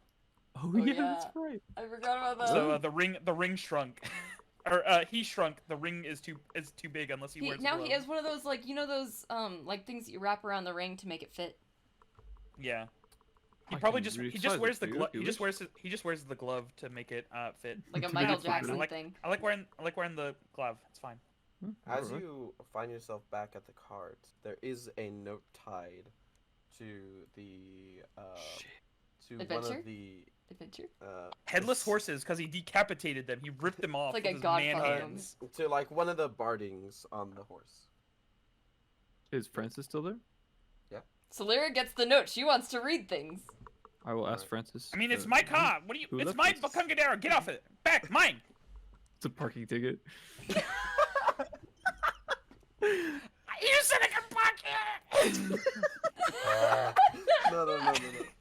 Oh, Oh, yeah, yeah. that's right. I forgot about that. So the ring shrunk, or he shrunk. The ring is too big unless he wears. Now gloves. he has one of those, like, you know those like things that you wrap around the ring to make it fit. Yeah. He I probably can just he resize just it wears the for you glove. if you He just wish. wears the glove to make it fit. Like a To make Michael it fit Jackson better. thing. I like wearing the glove. It's fine. As Alright. you find yourself back at the cart, there is a note tied to the to one Adventure? of the Adventure? Headless horses, because he decapitated them. He ripped them off like with a his Godfather man moment. hands. to like one of the bardings on the horse. Is Francis still there? Silyra gets the note. She wants to read things. I will ask Alright. Francis. I mean, it's my car. What do you? who It's left my this? Bakungandero. Get off it. Back, mine. It's a parking ticket. You said I could park it. No.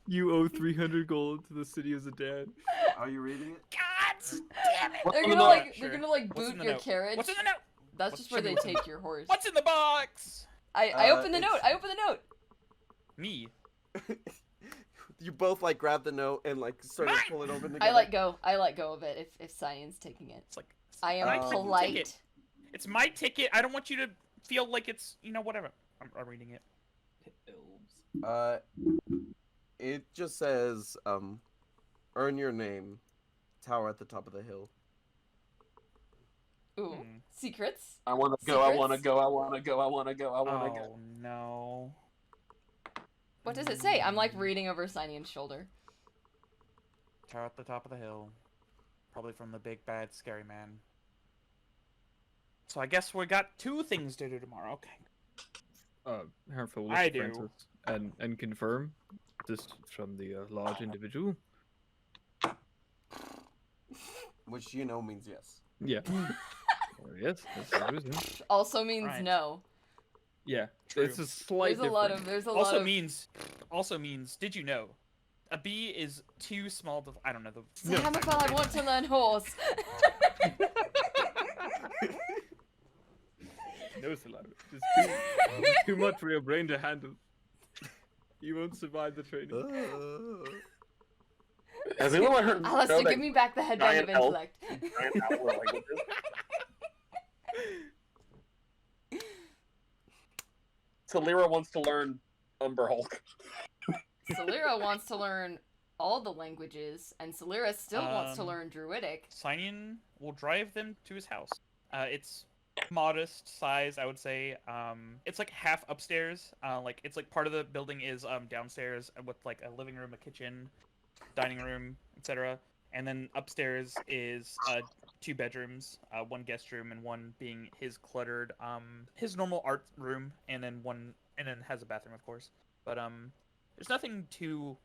You owe 300 gold to the city as a dad. Are you reading it? God damn it. What's They're in the gonna note? like Sure. they're gonna like What's in boot the your note? carriage. What's in the note? That's What's- just where show me they what's in take your horse. What's in the box? I open the it's- note. I open the note. Me. You both like grab the note and like sort of Mine! pull it open together. I let go. I let go of it if Sihnion's taking it. It's like I am my freaking polite. ticket. It's my ticket. I don't want you to feel like it's whatever. I'm reading it. Elves. It just says earn your name, tower at the top of the hill. Ooh, Hmm. secrets. I want to go, I Secrets? want to go, I want to go, I want to go, I want to Oh go. no. What does it say? I'm like reading over Sihnion's shoulder. Tower at the top of the hill. Probably from the big bad scary man. So I guess we got 2 things to do tomorrow. Okay. Hammerfell will I look at do. Francis and confirm this from the large individual. Which you know means yes. Yeah. Yes, that's what it is, yeah. Also means Right. no. Yeah, True. it's a slight There's a lot difference. of there's a lot Also means did you know a bee is too small to I don't know the So Hammerfell, I want to learn horse. No, Silyra. It's too much for your brain to handle. You won't survive the training. Has anyone heard Alastair, know give me back the headband of giant elf- intellect. giant outlaw languages? Silyra wants to learn Umber Hulk. Silyra wants to learn all the languages, and Silyra still wants to Um, learn Druidic. Sihnion will drive them to his house. It's modest size, I would say. It's like half upstairs. Like it's like part of the building is downstairs with like a living room, a kitchen, dining room, etc. And then upstairs is 2 bedrooms, 1 guest room and 1 being his cluttered his normal art room, and then has a bathroom, of course. But there's nothing too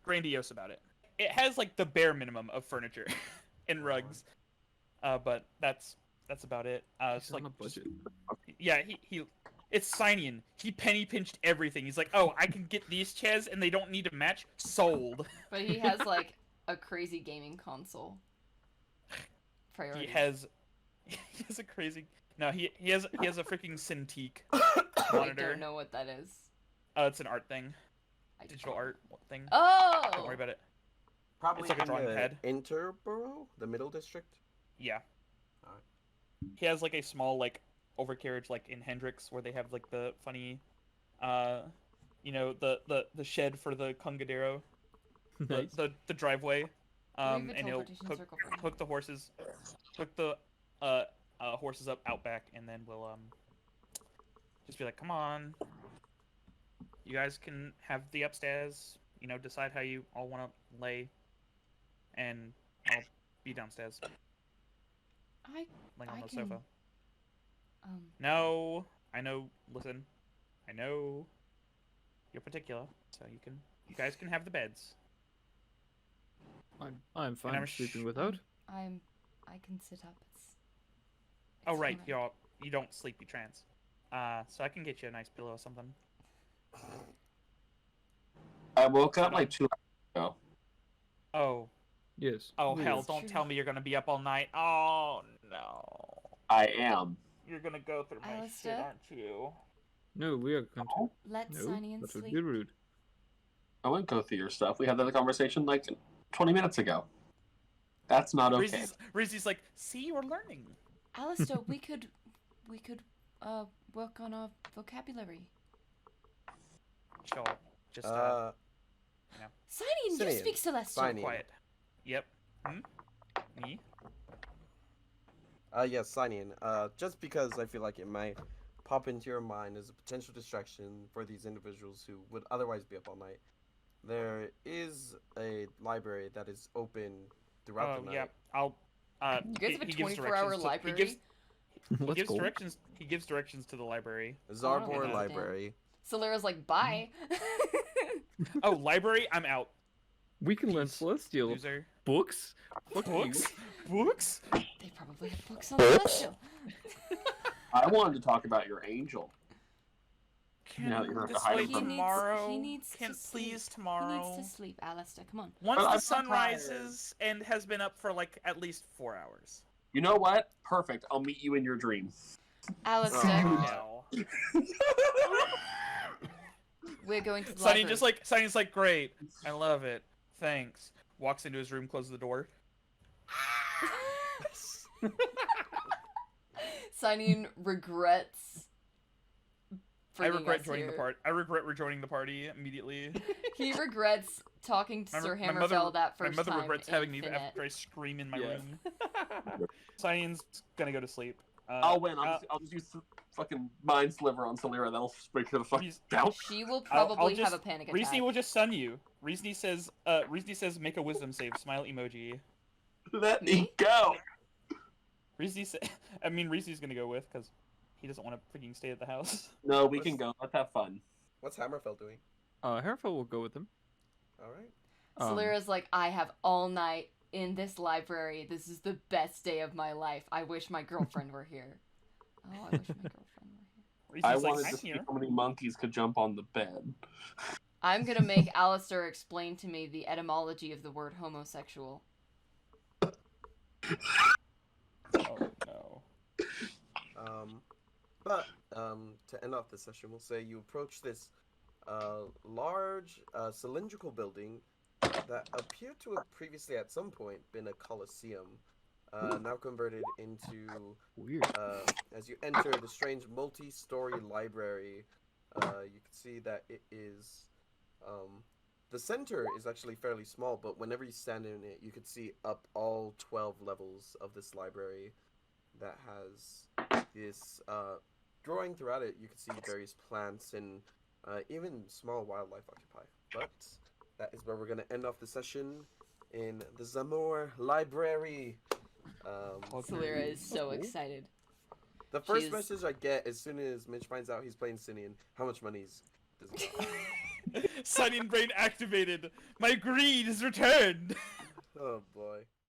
grandiose about it. It has like the bare minimum of furniture and rugs, but that's about it. It's He's like on a just- budget. yeah, it's Sihnion. He penny pinched everything. He's like, oh, I can get these chairs and they don't need to match. Sold. But he has like a crazy gaming console. Priority. He has a crazy. No, he has a freaking Cintiq I monitor. don't know what that is. It's an art thing, I digital art thing. Oh. Don't worry about it. Probably It's like a in drawing the pad. Interborough, the middle district. Yeah. Alright. He has like a small like overcarriage like in Hendrix where they have like the funny, the shed for the Kungadero, Nice. the driveway, Leave the and he'll teleportation hook, circle for me. hook the horses, horses up out back, and then we'll just be like, come on, You guys can have the upstairs. You know, decide how you all want to lay, and I'll be downstairs, laying on I the can- sofa. Um, No, I know. Listen, I know you're particular, so you guys can have the beds. I'm fine I'm sleeping sh- without. I can sit up. Oh It's right, alright. you don't sleep, you trance. So I can get you a nice pillow or something. I woke up Hold on. like 2 hours ago. Oh, Yes. oh hell! That's Don't true. tell me you're gonna be up all night. Oh no, I am. you're gonna go through my shit, Alastair? aren't you? No, we are going to. Let No, Sihnion that would be sleep. rude. I wouldn't go through your stuff. We had that conversation like 20 minutes ago. That's not okay. Reezy's like, see, we're learning. Alistair, we could work on our vocabulary. Sure, just Sihnion, you Sihnion, speak Celestial. Sihnion. quiet. Yep. Me? Yes, Sihnion. Just because I feel like it might pop into your mind as a potential distraction for these individuals who would otherwise be up all night. There is a library that is open throughout the night. Yeah. I'll. You guys have a he gives 24-hour directions to- library? He Let's gives go. directions. He gives directions to the library. Zarbor Oh. Library. Silyra's like, bye. Oh, library! I'm out. We can learn Peace, Celestial Loser. books. Fuck you. Books? Books? They probably have books on Celestial. I wanted to talk about your angel. Can Now that you're this to hide wait from- tomorrow? He needs Can to sleep. please tomorrow? He needs to sleep, Alistair. Come on. Once But the I'm sun so tired. rises and has been up for like at least 4 hours. You know what? Perfect. I'll meet you in your dream. Alistair, No. we're going to the Sunny library. Sunny's like, great. I love it. Thanks. Walks into his room, closes the door. Sihnion regrets. I bringing regret us joining the here. party. I regret rejoining the party immediately. He regrets talking to Sir My mother- Hammerfell that My first mother time. regrets having me Infinite. after I scream in my Yeah. room. Cyan's gonna go to sleep. I'll win. I'll just use fucking mind sliver on Silyra. That'll break her the fuck Reez- down. She will I'll probably just- have a panic attack. Reezy will just stun you. Reezy says make a wisdom save. Smile emoji. Let me go. Reezy's gonna go with because he doesn't want to freaking stay at the house. No, we can go. Let's have fun. What's Hammerfell doing? Harfell will go with him. All right. Silyra's like, I have all night in this library. This is the best day of my life. I wish my girlfriend were here. Oh, I wish my girlfriend were here. Reezy's I like, wanted I'm to see here. how many monkeys could jump on the bed. I'm gonna make Alistair explain to me the etymology of the word homosexual. Oh no. To end off the session, we'll say you approach this large cylindrical building that appeared to have previously at some point been a coliseum, now converted into, Weird. as you enter the strange multi-story library, you can see that it is, the center is actually fairly small, but whenever you stand in it, you can see up all 12 levels of this library that has this, drawing throughout it, you can see various plants and even small wildlife occupy. But that is where we're going to end off the session in the Zamor Library. Silyra is so excited. The first She's- message I get as soon as Mitch finds out he's playing Sihnion, how much money does he got? Sihnion brain activated. My greed is returned. Oh boy.